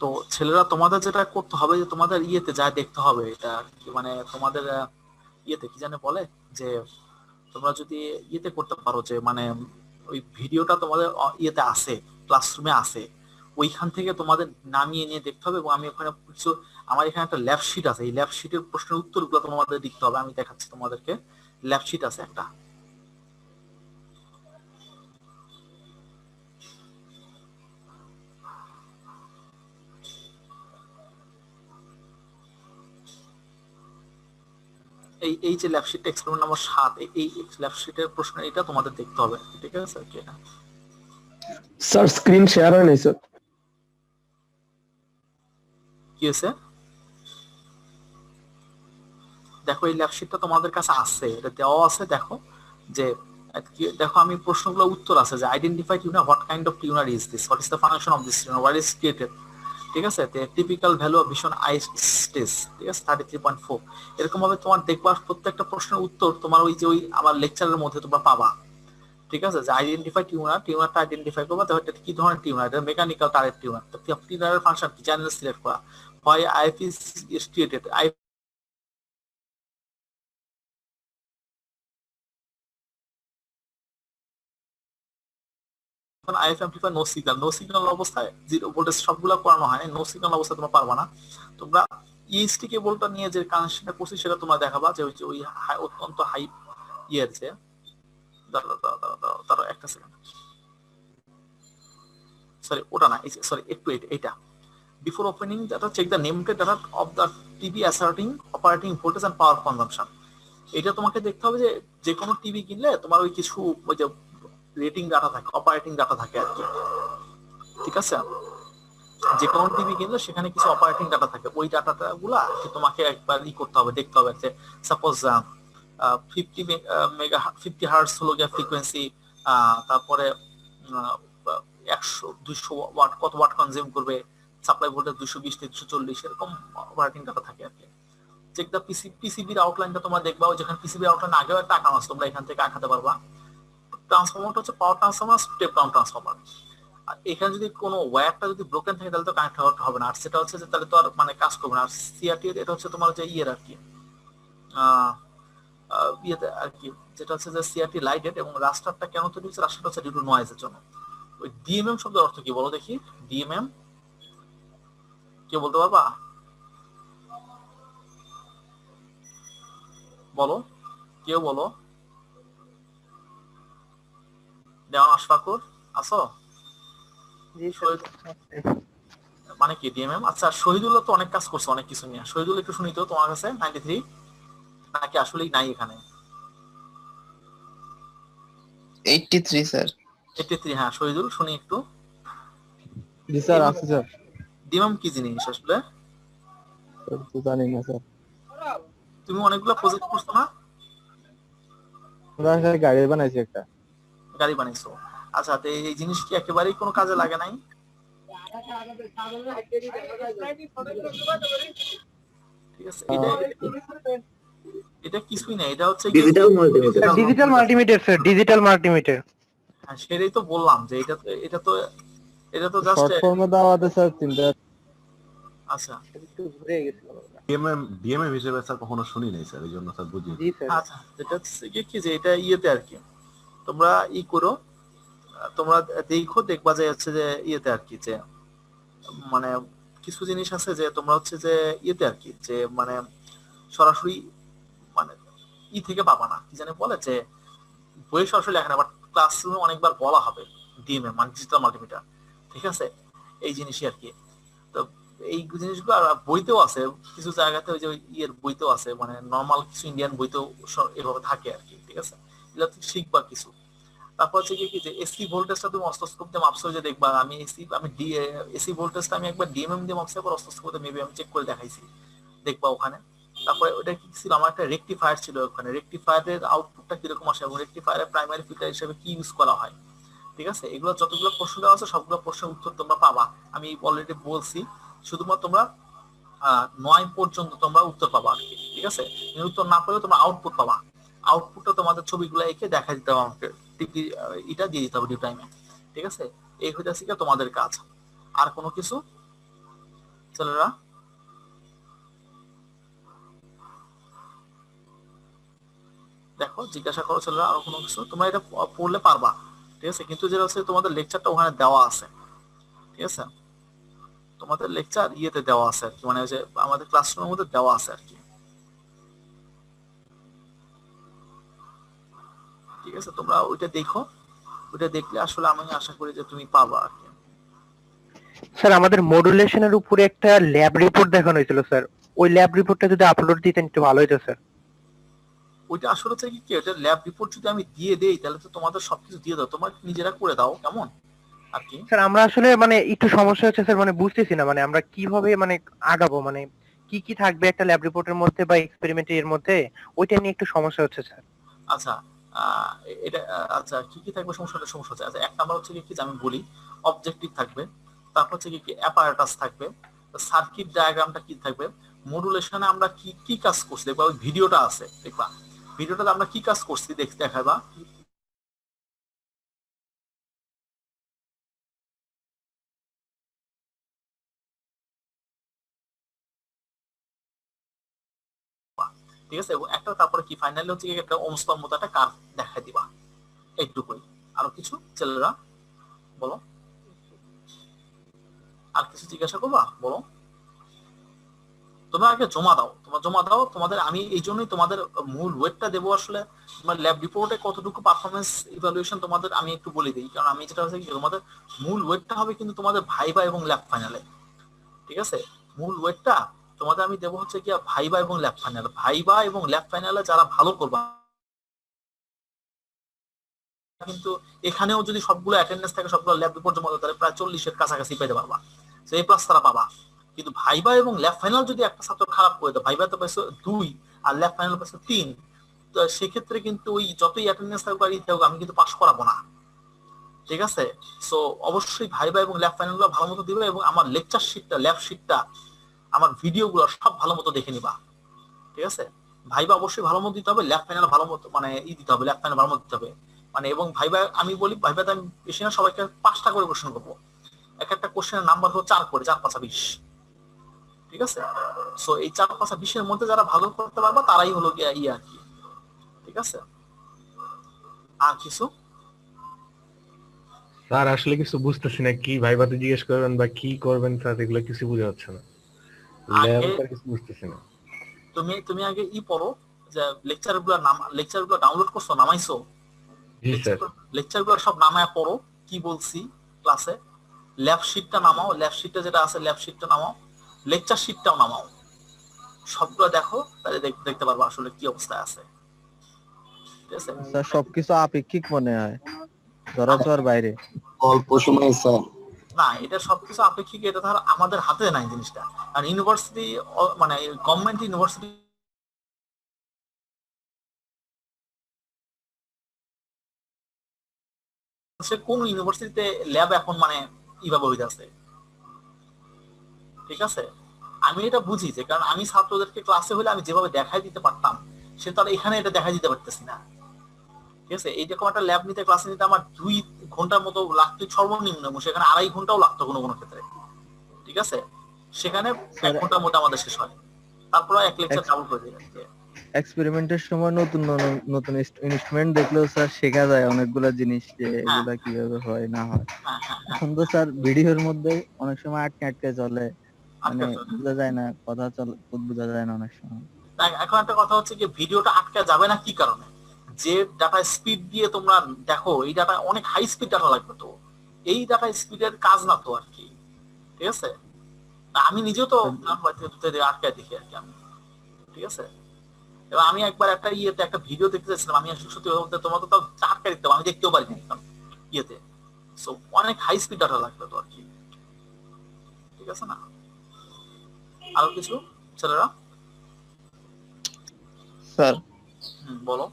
তো ছেলেরা তোমাদের যেটা করতে হবে যে তোমাদের ইয়েতে যা দেখতে হবে এটা কি মানে তোমাদের ইয়েতে কি জানে বলে যে তোমরা যদি ইয়েতে করতে পারো যে মানে ওই ভিডিওটা তোমাদের ইয়েতে আছে, ক্লাসরুমে আছে, ওইখান থেকে তোমাদের নামিয়ে নিয়ে দেখতে হবে। এবং আমি ওখানে কিছু আমার এখানে একটা ল্যাব শিট আছে, এই ল্যাব শিটের প্রশ্নের উত্তরগুলো তোমাদের লিখতে হবে, আমি দেখাচ্ছি তোমাদেরকে। ল্যাব শিট আছে একটা। এই যে ল্যাব শিটটা এক্সপেরিমেন্ট নাম্বার 7, এই ল্যাব শিটের প্রশ্ন এটা তোমাদের দেখতে হবে, ঠিক আছে? কি এটা স্যার স্ক্রিন শেয়ার হয় নাই স্যার। কি হয়েছে? দেখো এই ল্যাব শিটটা তোমাদের কাছে আছে, এটা দেওয়া আছে। দেখো যে দেখো আমি প্রশ্নগুলো উত্তর আছে যে identify tenure, what kind of tenure is this, what is the function of this tenure, what is created, ঠিক আছে? Typical value of vision I stage, ঠিক আছে, 33.4। এরকম ভাবে তোমার দেখবা প্রত্যেকটা প্রশ্নের উত্তর তোমার ওই যে ওই আমার লেকচারের মধ্যে তোমরা পাবা, ঠিক আছে? যে আইডেন্টিফাই টিউনার, টিউনারটা আইডেন্টিফাই করবা, তো এটা কি ধরনের টিউনার, এটা মেকানিক্যাল টারেট টিউনার, তো টিউনারের ফাংশন কি চ্যানেল সিলেক্ট করা, হয় IF is created, IF amplifier no signal অবস্থায় জিরো ভোল্টেজ সবগুলো করানো হয়, নো সিগন্যাল অবস্থায় তোমরা পারবা না। তোমরা ইএসটি কেবলটা নিয়ে যে কানেকশনটা করছি সেটা তোমরা দেখাবা যে ওই অত্যন্ত হাই ইয়ের যে দাঁড়াও একটা সেকেন্ড, সরি ওটা না, সরি একটু এইটা before opening data check the nameplate data of the TV asserting operating voltage and power consumption. এটা তোমাকে দেখতে হবে যে যে কোনো টিভি কিনলে তোমার ওই কিছু ওই যে রেটিং ডাটা থাকে, অপারেটিং ডাটা থাকে আর কি, ঠিক আছে? যে কোনো টিভি কিনলে সেখানে কিছু অপারেটিং ডাটা থাকে, ওই ডাটাটা গুলা তোমাকে একবার করতে হবে, দেখতে হবে যে সাপোজ 50 হার্টজ হলো গিয়ে ফ্রিকোয়েন্সি, তারপরে 100-200 ওয়াট, কত ওয়াট কনজিউম করবে, সাপ্লাই ভোল্টেজ 220 থেকে 240, এরকম অপারেটিং ডাটা থাকে আর কি। চেক দা পিসিবির আউটলাইনটা তোমরা দেখবা, যেখানে পিসিবির আউটলাইন আগেও একটা আঁকানো আছে, তোমরা এখান থেকে আঁকাতে পারবা। ট্রান্সফরমারটা হচ্ছে power transformer, step down transformer. আর এখানে যদি কোনো ওয়্যারটা যদি ব্রোকেন থাকে তাহলে তো কানেক্ট হবে না, আর সেটা হচ্ছে যে তাহলে তো আর মানে কাজ করবে না। আর সিআরটি এটা হচ্ছে তোমার যে ইয়ের আর কি ইয়েতে আর কি, যেটা হচ্ছে যে সিআরটি লাইটেড, এবং রাস্টারটা কেন তৈরি হচ্ছে, রাস্টারটা হচ্ছে ডিউ টু নয়েজের জন্য। ওই ডিএমএম শব্দের অর্থ কি বলো দেখি? ডিএমএম কেউ বলতে পারবা? বলো, কেউ বলো। দেওয়ান আশফাকুর আসো? মানে কি ডিএমএম? আচ্ছা, শহীদুল্লাহ তো অনেক কাজ করছে অনেক কিছু নিয়ে, শহীদুল একটু শুনি তো তোমার কাছে। 93 নাকি আসলেই নাই এখানে? 83 স্যার। 83, হ্যাঁ শহীদুল শুনি একটু। জি স্যার আছে স্যার। ডিএমএম কি জিনিস আসলে? তো জানি না স্যার। তুমি অনেকগুলো প্রজেক্ট করছো না? আমরা গাড়ি বানাইছি একটা। গাড়ি বানাইছো, আচ্ছা। তো এই জিনিস কি একেবারেই কোনো কাজে লাগে নাই? ঠিক আছে, এটা কিছুই না, এটা হচ্ছে digital multimeter. Digital multimeter sir, digital multimeter. হ্যাঁ সেটাই তো বললাম যে এটা তো জাস্ট শর্ট ফর্মে দেওয়া আছে স্যার তিনটা। আচ্ছা একটু ঘুরে গেছিল। ডিএমএম হিসেবে স্যার কখনো শুনি নাই স্যার, এই জন্য স্যার বুঝি। জি স্যার। আচ্ছা, যেটা হচ্ছে কি যে এটা ইয়েতে আর কি, তোমরা করো, তোমরা দেখবা যে হচ্ছে যে ইয়েতে আর কি, যে মানে কিছু জিনিস আছে যে তোমরা হচ্ছে যে ইয়েতে আর কি, যে মানে সরাসরি মানে থেকে পাবা না, কি জানে বলে যে বইয়ে সরাসরি লেখা না, বাট ক্লাসরুমে অনেকবার বলা হবে ডিএমএম মানে ডিজিটাল মাল্টিমিটার, ঠিক আছে? এই জিনিসই আর কি। তো এই জিনিসগুলো আর বইতেও আছে কিছু জায়গাতে, ওই যে ইয়ের বইতেও আছে, মানে নর্মাল কিছু ইন্ডিয়ান বইতেও এভাবে থাকে আর কি, ঠিক আছে? এগুলো তুমি শিখবা কিছু। তারপর হচ্ছে কি যে এসি ভোল্টেজটা তুমি অস্টোস্কোপ দিয়ে মাপছো, যে দেখবা আমি এসি ভোল্টেজটা আমি একবার ডিএমএম দিয়ে মাপছি, আবার অস্টোস্কোপ দিয়ে মেবি আমি চেক করে দেখাইছি, দেখবা ওখানে। তারপরে ওটা কি ছিল, আমার একটা রেকটিফায়ার ছিল ওখানে, রেকটিফায়ারের আউটপুটটা কিরকম আসে এবং রেকটিফায়ারের প্রাইমারি ফিল্টার হিসেবে কি ইউজ করা হয়, ঠিক আছে? এগুলো যতগুলো প্রশ্ন দেওয়া আছে সবগুলো প্রশ্নের উত্তর তোমরা পাবা, আমি অলরেডি বলছি। শুধুমাত্র তোমরা 9 পর্যন্ত তোমরা উত্তর পাবা আর কি, ঠিক আছে? উত্তর না পেলেও তোমরা আউটপুট পাবা, আউটপুটটা তোমাদের ছবিগুলো এঁকে দেখা দিতে হবে আমাকে, টিপি এটা দিয়ে দিতে হবে ডিউ টাইমে, ঠিক আছে? এই হইতাছে কি তোমাদের কাজ। আর কোনো কিছু ছেলেরা? দেখো জিজ্ঞাসা করো ছেলেরা, আরো কোনো কিছু? তোমরা এটা পড়লে পারবা, ঠিক আছে? কিন্তু যেটা হচ্ছে তোমাদের লেকচারটা ওখানে দেওয়া আছে, ঠিক আছে? তোমাদের লেকচার ইয়েতে দেওয়া আছে আর কি, মানে যে আমাদের ক্লাসরুমের মধ্যে দেওয়া আছে আর কি। আছে, তোমরা ওইটা দেখো, ওইটা দেখলে আসলে আমি আশা করি যে তুমি পাবা আর কি। স্যার আমাদের মডুলেশনের উপরে একটা ল্যাব রিপোর্ট দেখানো হয়েছিল স্যার, ওই ল্যাব রিপোর্টটা যদি আপলোড দিতেন একটু ভালো হতো স্যার। ওইটা আসলে হচ্ছে কি এটা ল্যাব রিপোর্ট যদি আমি দিয়ে দেই তাহলে তো তোমাদের সবকিছু দিয়ে দাও, তোমরা নিজেরা করে দাও কেমন আর কি। স্যার আমরা আসলে মানে একটু সমস্যা হচ্ছে স্যার, মানে বুঝতেছি না মানে আমরা কিভাবে মানে আগাবো, মানে কি কি থাকবে একটা ল্যাব রিপোর্টের মধ্যে বা এক্সপেরিমেন্টের মধ্যে, ওইটা নিয়ে একটু সমস্যা হচ্ছে স্যার। আচ্ছা এটা আচ্ছা কি কি থাকবে সমস্যা হচ্ছে। আচ্ছা এক নাম্বার হচ্ছে কি যে আমি বলি, অবজেক্টিভ থাকবে, তারপর হচ্ছে কি অ্যাপারেটাস থাকবে, সার্কিট ডায়াগ্রামটা কি থাকবে, মডুলেশনে আমরা কি কি কাজ করছি দেখবা, ওই ভিডিওটা আছে দেখবা, ভিডিওটাতে আমরা কি কাজ করছি দেখাবা। ঠিক আছে, এবং একটা তারপরে কি ফাইনালি হচ্ছে কি একটা ওমসলার মতো একটা কার্ভ দেখাই দিবা, এইটুকুই। আরো কিছু ছেলেরা বলো, আর কিছু জিজ্ঞাসা করবা বলো। তোমরা আগে জমা দাও, তোমাদের আমি এই জন্যই তোমাদের মূল ওয়েটটা দেবো আসলে, তোমার ল্যাব রিপোর্টে কতটুকু পারফরমেন্স ইভ্যালুয়েশন তোমাদের আমি একটু বলে দিই, কারণ আমি যেটা হচ্ছে কি তোমাদের মূল ওয়েটটা হবে কিন্তু তোমাদের ভাইবা এবং ল্যাব ফাইনালে। ঠিক আছে, মূল ওয়েটটা তোমাদের আমি দেবো হচ্ছে কি ভাইবা এবং ল্যাব ফাইনাল। ভাইবা এবং ল্যাব ফাইনালে যারা ভালো করবা কিন্তু এখানেও যদি সবগুলো অ্যাটেন্ডেন্স থাকে, সবগুলো ল্যাব রিপোর্ট জমা দাও, তাহলে প্রায় 40-এর কাছাকাছি পেতে পারবা, সেই প্লাস তারা পাবা। কিন্তু ভাইবা এবং ল্যাব ফাইনাল যদি একটা ছাত্র খারাপ করে দেয়, ভাইবা তো পাইছো 2 আর ল্যাব ফাইনাল পাইছো 3, তো সেক্ষেত্রে কিন্তু ওই যতই অ্যাটেন্ডেন্স থাকুক আর থাকুক আমি কিন্তু পাস করাবো না। ঠিক আছে, সো অবশ্যই ভাইবা এবং ল্যাব ফাইনালগুলো ভালো মতো দিবে, এবং আমার লেকচার শিটটা, ল্যাব শিটটা, আমার ভিডিওগুলো সব ভালো মতো দেখে নিবা। ঠিক আছে, ভাইবা অবশ্যই ভালো মতো দিতে হবে, ল্যাব ফাইনাল ভালো মতো মানে দিতে হবে, ল্যাব ফাইনাল ভালো মতো দিতে হবে মানে। এবং ভাইবা আমি বলি ভাইবাতে আমি বেশি না সবাইকে 5টা করে কোশ্চেন করবো, এক একটা কোশ্চেনের নাম্বার হলো 4 করে, 4 5 20। ঠিক আছে, সো এই 4 5 20 এর মধ্যে যারা ভালো করতে পারবে তারাই হলো গিয়া আর কি। ঠিক আছে, আর কিছু স্যার আসলে কিছু বুঝতেছি না, কি ভাইবাতে জিজ্ঞেস করবেন বা কি করবেন স্যার, এগুলো কিছু বোঝা যাচ্ছে না। আগে স্যার কিছু বুঝতেছি না। তুমি আগে পড়ো যে লেকচার গুলো ডাউনলোড করছো, নামাইছো, জি স্যার। লেকচার গুলো সব নামায় পড়ো, কি বলছি ক্লাসে। ল্যাব শিটটা নামাও, ল্যাব শিটটা যেটা আছে ল্যাব শিটটা নামাও, লেকচার শিটটাও নামাও, সবগুলো দেখো, তাহলে দেখতে পারবো আসলে কি অবস্থায় আছে। ঠিক আছে, স্যার সবকিছু আপেক্ষিক মনে হয়, ধরা ছোঁয়ার বাইরে। অল্প সময় স্যার। না এটা সবকিছু আপেক্ষিক, এটা ধর আমাদের হাতে নাই জিনিসটা। আর ইউনিভার্সিটি মানে গভর্নমেন্ট ইউনিভার্সিটি কোন ইউনিভার্সিটিতে ল্যাব এখন মানে এইভাবে হইতে আছে। ঠিক আছে, আমি এটা বুঝি যে কারণ আমি ছাত্রদেরকে ক্লাসে হলে আমি যেভাবে দেখাই দিতে পারতাম, সে তো আর এখানে এটা দেখাই দিতে পারতেছি না। ঠিক আছে, এইরকম একটা ল্যাব নিতে, ক্লাসে নিতে আমার 2 ঘন্টার মতো লাগতো সর্বনিম্ন, সেখানে 2.5 ঘন্টাও লাগতো কোনো কোনো ক্ষেত্রে। ঠিক আছে, সেখানে 1 ঘন্টার মধ্যে আমাদের শেষ হয়, তারপরে এক লেকচার ডাবল করে দিই। এক্সপেরিমেন্টের সময় নতুন নতুন ইনস্ট্রুমেন্ট দেখলেও স্যার শেখা যায় অনেকগুলা জিনিস, যে হ্যাঁ এগুলা কিভাবে হয় না হয়। হ্যাঁ হ্যাঁ হ্যাঁ, এখন তো স্যার ভিডিওর মধ্যে অনেক সময় আটকে আটকে চলে, মানে আটকে চলে। বোঝা যায় না, কথা চল বোঝা যায় না অনেক সময়। এখন একটা কথা হচ্ছে কি ভিডিওটা আটকে যাবে না কি কারণে, যে ডাটা স্পিড দিয়ে তোমরা দেখো, এই ডাটা অনেক হাই স্পিড ডাটা লাগবে, তো এই ডাটা স্পিডের কাজ না তো আর কি। ঠিক আছে, আমি নিজেও তো আটকে দেখি আর কি আমি। ঠিক আছে, এবার আমি একবার একটা একটা ভিডিও দেখতে চাইছিলাম, আমি আসলে সত্যি বলতে তোমার তো তাও আটকে দিতাম, আমি দেখতেও পারিনি একদম ইয়েতে। সো অনেক হাই স্পিড ডাটা লাগবে তো আর কি। ঠিক আছে না, আরো কিছু ছেলেরা স্যার বলো।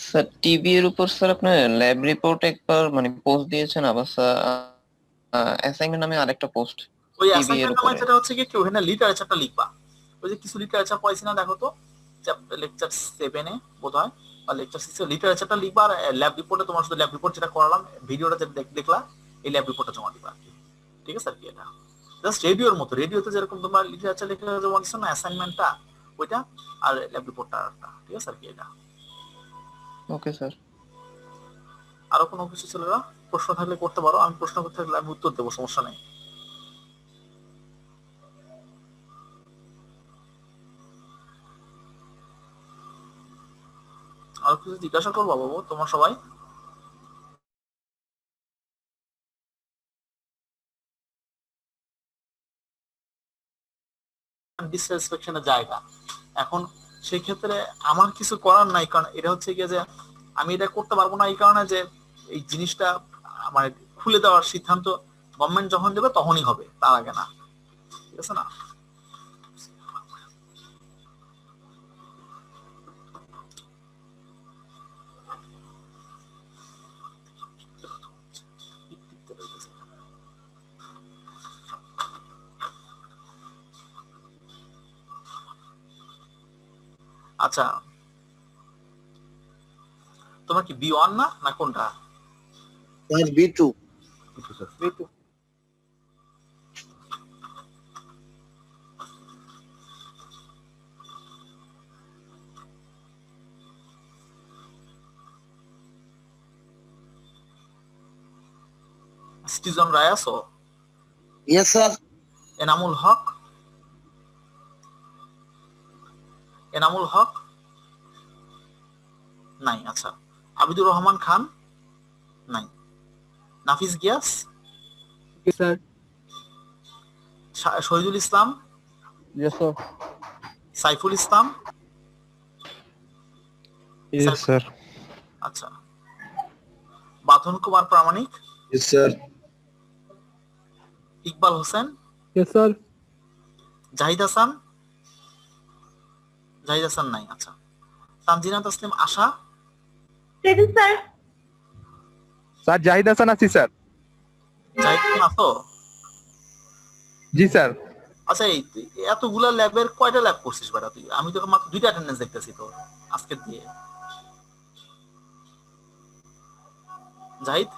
স্যার টিভি এর উপর স্যার আপনার ল্যাব রিপোর্ট একবার মানে পোস্ট দিয়েছেন, আবার স্যার অ্যাসাইনমেন্ট নামে আরেকটা পোস্ট ওই টিভি এর অ্যাসাইনমেন্ট নামে উপরে। যেটা হচ্ছে কি ওখানে লিটারেচারটা লিখবা, ওই যে কিছু লিটারেচার পড়াইছি না দেখো তো, লেকচার 7 এ বোধহয় বা লেকচার 6 এ লিটারেচারটা লিখবা, আর ল্যাব রিপোর্টে তোমার শুধু ল্যাব রিপোর্ট যেটা করালাম, ভিডিওটা যেটা দেখলা, এই ল্যাব রিপোর্টটা জমা দিবা আর কি। ঠিক আছে আর কি, এটা জাস্ট রেডিওর মতো, রেডিওতে যেরকম তোমার লিটারেচার লিখে জমা দিচ্ছ না অ্যাসাইনমেন্টটা, ওইটা আর ল্যাব রিপোর্টটা। ঠিক আছে আর কি, এটা। Okay sir. আরো কোনো কিছু ছেলেরা প্রশ্ন থাকলে করতে পারো, আমি প্রশ্ন করতে থাকলে আমি উত্তর দেবো, সমস্যা নেই। আর কিছু জিজ্ঞাসা করবো বাবু তোমার সবাই? ডিসস্যাটিসফ্যাকশনের জায়গা। এখন সেই ক্ষেত্রে আমার কিছু করার নাই, কারণ এটা হচ্ছে গিয়ে যে আমি এটা করতে পারবো না এই কারণে যে এই জিনিসটা মানে খুলে দেওয়ার সিদ্ধান্ত গভর্নমেন্ট যখন দেবে তখনই হবে, তার আগে না। ঠিক আছে না? আচ্ছা, তোমার কি B1 না না কোনটা? Sir B2। কিছু স্যার সিটিজন রায় আছো? Yes sir. এনামুল হক? এনামুল হক নাই। আচ্ছা, আবিদুর রহমান খান নাই। Nafis Gias? Sir. Shahidul Islam? Yes sir. Saiful Islam? Yes sir. আচ্ছা, Badhan Kumar Pramanik? Yes sir. Iqbal Hossain? Yes sir. Zahid Hasan? Zahid Hasan নাই। আচ্ছা, তানজিনা তাসলিম আশা? স্যার জাহিদ হাসান আছি স্যার। জাহিদ হাসান আছো? জি স্যার। আচ্ছা, এই এতগুলা ল্যাবের কয়টা ল্যাব করছিস বেটা তুই? আমি তো মাত্র 2টা অ্যাটেন্ডেন্স দেখতেছি তো আজকে দিয়ে। জাহিদ,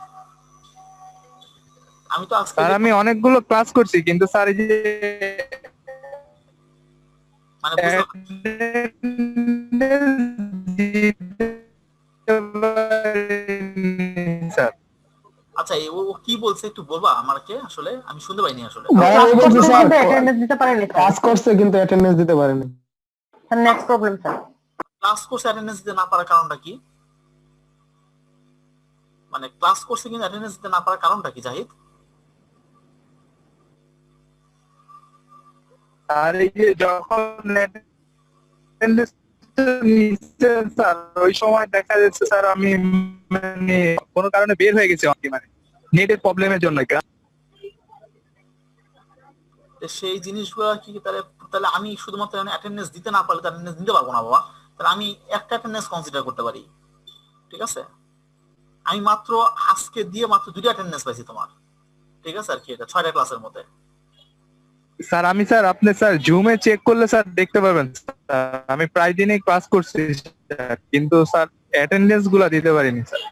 আমি তো আজকে স্যার আমি অনেকগুলো ক্লাস করছি কিন্তু স্যার এই যে মানে বুঝলাম। স্যার আচ্ছা, ও ও কি বলছে একটু বলবা আমাকে? আসলে আমি শুনতে পাইনি আসলে। কাজ করছে কিন্তু অ্যাটেন্ডেন্স দিতে পারেনি। Next problem sir. ক্লাস কোর্সে অ্যাটেন্ডেন্স দিতে না পারার কারণটা কি? মানে ক্লাস কোর্সে কিন্তু অ্যাটেন্ডেন্স দিতে না পারার কারণটা কি জাহিদ? আর এই যে যখন attendance নিচ্ছেন স্যার ওই সময় দেখা যাচ্ছে স্যার আমি মানে কোনো কারণে বের হয়ে গেছি আর কি, মানে নেটের প্রবলেমের জন্য। সেই জিনিসগুলো কি তাহলে তাহলে আমি শুধুমাত্র অ্যাটেন্ডেন্স দিতে না পারলে অ্যাটেন্ডেন্স দিতে পারবো না বাবা। তাহলে আমি একটা অ্যাটেন্ডেন্স কনসিডার করতে পারি। ঠিক আছে, আমি মাত্র আজকে দিয়ে মাত্র 2টা অ্যাটেন্ডেন্স পাইছি তোমার। ঠিক আছে, আর কি এটা 6টা ক্লাসের মধ্যে। স্যার আমি স্যার আপনি স্যার জুমে চেক করলে স্যার দেখতে পারবেন স্যার আমি প্রায় দিনই ক্লাস করছি স্যার, কিন্তু স্যার অ্যাটেন্ডেন্স গুলা দিতে পারিনি স্যার।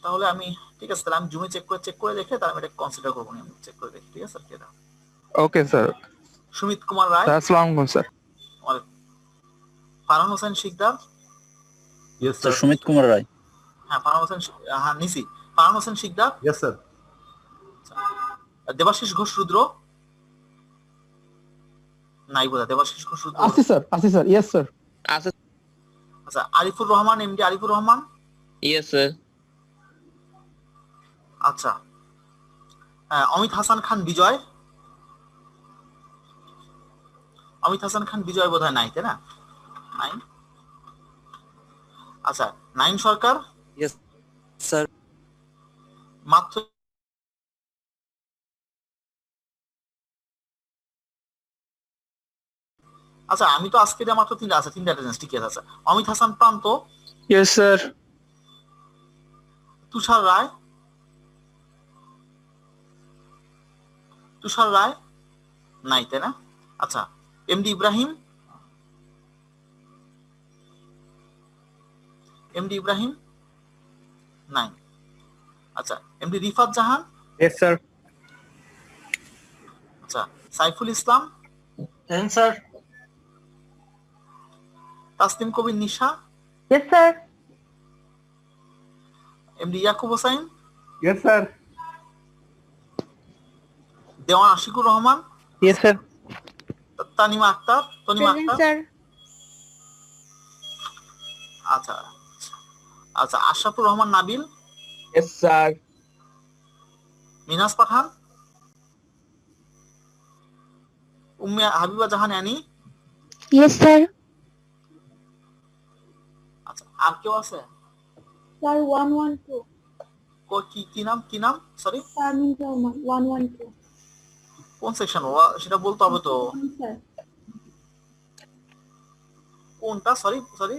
তাহলে আমি ঠিক আছে, তাহলে আমি জুমে চেক করে দেখে তাহলে আমি এটা কনসিডার করবো না, আমি চেক করে দেখি। ঠিক আছে, আর কি এটা। Okay sir. Sumit Kumar Roy? Sir আসসালামু আলাইকুম sir. Farhan Hossain Sikdar? Yes sir. Sumit Kumar Roy. হ্যাঁ, ফারহান হোসেন, হ্যাঁ নিছি। ফারহান হোসেন শিকদার? Yes sir. দেবাশিস ঘোষ রুদ্র? নাই বোধহয় দেবাশিস ঘোষ রুদ্র। আসি স্যার। Yes sir. আচ্ছা, Arifur Rahman MD Arifur Rahman? Yes sir. আচ্ছা, অমিত হাসান খান বিজয়? অমিত হাসান খান বিজয় বোধহয় নাই, তাই না? নাই। আচ্ছা, নাইম সরকার? Yes sir. মাত্র আচ্ছা, আমি তো আজকে মাত্র 3টা আছে, 3টা অ্যাটেন্ডেন্স ঠিক আছে। অমিত হাসান প্রান্ত? Yes sir. তুষার রায়? তুষার রায় নাই, তাই না? আচ্ছা, এমডি ইব্রাহিম? এমডি ইব্রাহিম নাই। আচ্ছা, MD Rifat Jahan? Yes sir. আচ্ছা, Saiful Islam? Sir. Taslim Kabir Nisha? Yes sir. MD Yakub Hossain? Yes sir. Dewan Ashikur Rahman? Yes sir. Tanima Akter? আচ্ছা আচ্ছা, Ashrafur Rahman Nabil, yes sir. Minaj Pathan, Umme Habiba Jahan Annie. Yes, sir. আচ্ছা, আর কেউ আছে? Sir, 112. কি কি নাম, কি নাম? Sorry, Sir, 112. কোন সেকশন সেটা বলতে হবে তো। Sir. কোনটা? Sorry sorry,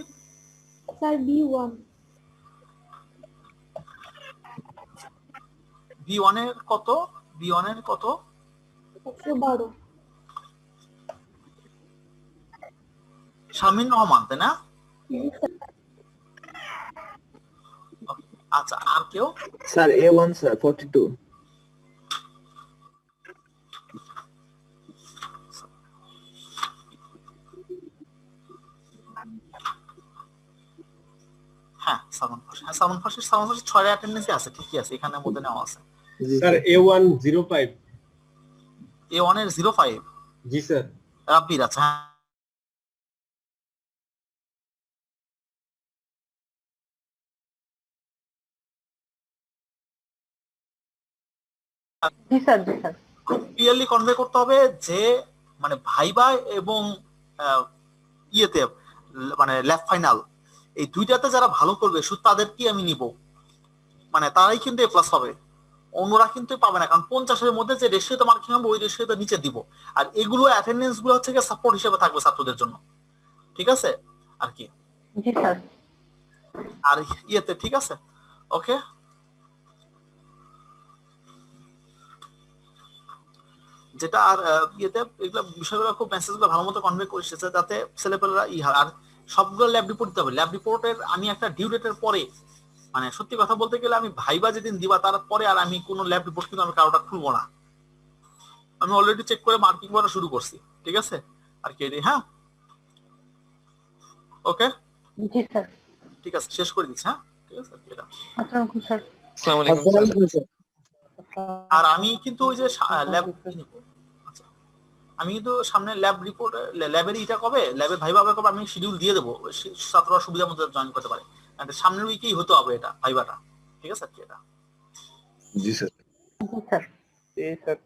Sir, B1. B1 এর কত? B1 এর কত? 112. শামিন রহমান, তাই না? Yes, sir. আচ্ছা, আর কেউ? স্যার A1 স্যার 42 হ্যাঁ, সালমান ফার্সি। হ্যাঁ, সালমান ফার্সি 6 অ্যাটেন্ডেন্সই আছে, ঠিকই আছে, এখানের মধ্যে নেওয়া আছে। স্যার A1 05 A1 এর 05 জি স্যার রাব্বির আছে। হ্যাঁ, জি স্যার, জি স্যার। খুব ক্লিয়ারলি কনভে করতে হবে যে মানে ভাইবা এবং ইয়েতে মানে ল্যাব ফাইনাল এই দুইটাতে যারা ভালো করবে শুধু তাদেরকেই আমি নিব, মানে তারাই কিন্তু এ প্লাস হবে, অন্যরা কিন্তু পাবে না। কারণ 50-এর মধ্যে যে রেশিওতে মার্কিং হবে ওই রেশিওতে নিচে দিব, আর এগুলো অ্যাটেন্ডেন্স গুলো হচ্ছে সাপোর্ট হিসেবে থাকবে ছাত্রদের জন্য, ঠিক আছে? আর কি, জি স্যার। আর ইয়েতে ঠিক আছে, ওকে। যেটা আর ইয়েতে এগুলো বিষয়গুলো খুব মেসেজগুলো ভালো মতো কনভে করে এসেছে যাতে ছেলেপেলেরা আর সবগুলো ল্যাব রিপোর্ট দিতে হবে। ল্যাব রিপোর্টের আমি একটা ডিউ ডেটের পরে, মানে সত্যি কথা বলতে গেলে আমি ভাইবা যেদিন দিবা তারপরে আর আমি কোনো ল্যাব রিপোর্ট কিন্তু আমি কারোটা খুলবো না, আমি অলরেডি চেক করে মার্কিং করা শুরু করছি, ঠিক আছে? আর কি, হ্যাঁ, ওকে, জি স্যার। ঠিক আছে, শেষ করে দিচ্ছি। হ্যাঁ, ঠিক আছে, এটা। আসসালামু স্যার। আসসালামু আলাইকুম স্যার। আর আমি কিন্তু ওই যে ল্যাব, আমি কিন্তু সামনে ল্যাব রিপোর্ট ল্যাবের ইটা কবে, ল্যাবের ভাইবা কবে আমি শিডিউল দিয়ে দেবো, ছাত্ররা সুবিধা মতো জয়েন করতে পারে। সামনের উইকেই হতে হবে এটা ভাইবাটা, ঠিক আছে? এটা জি স্যার। জি স্যার। জি স্যার।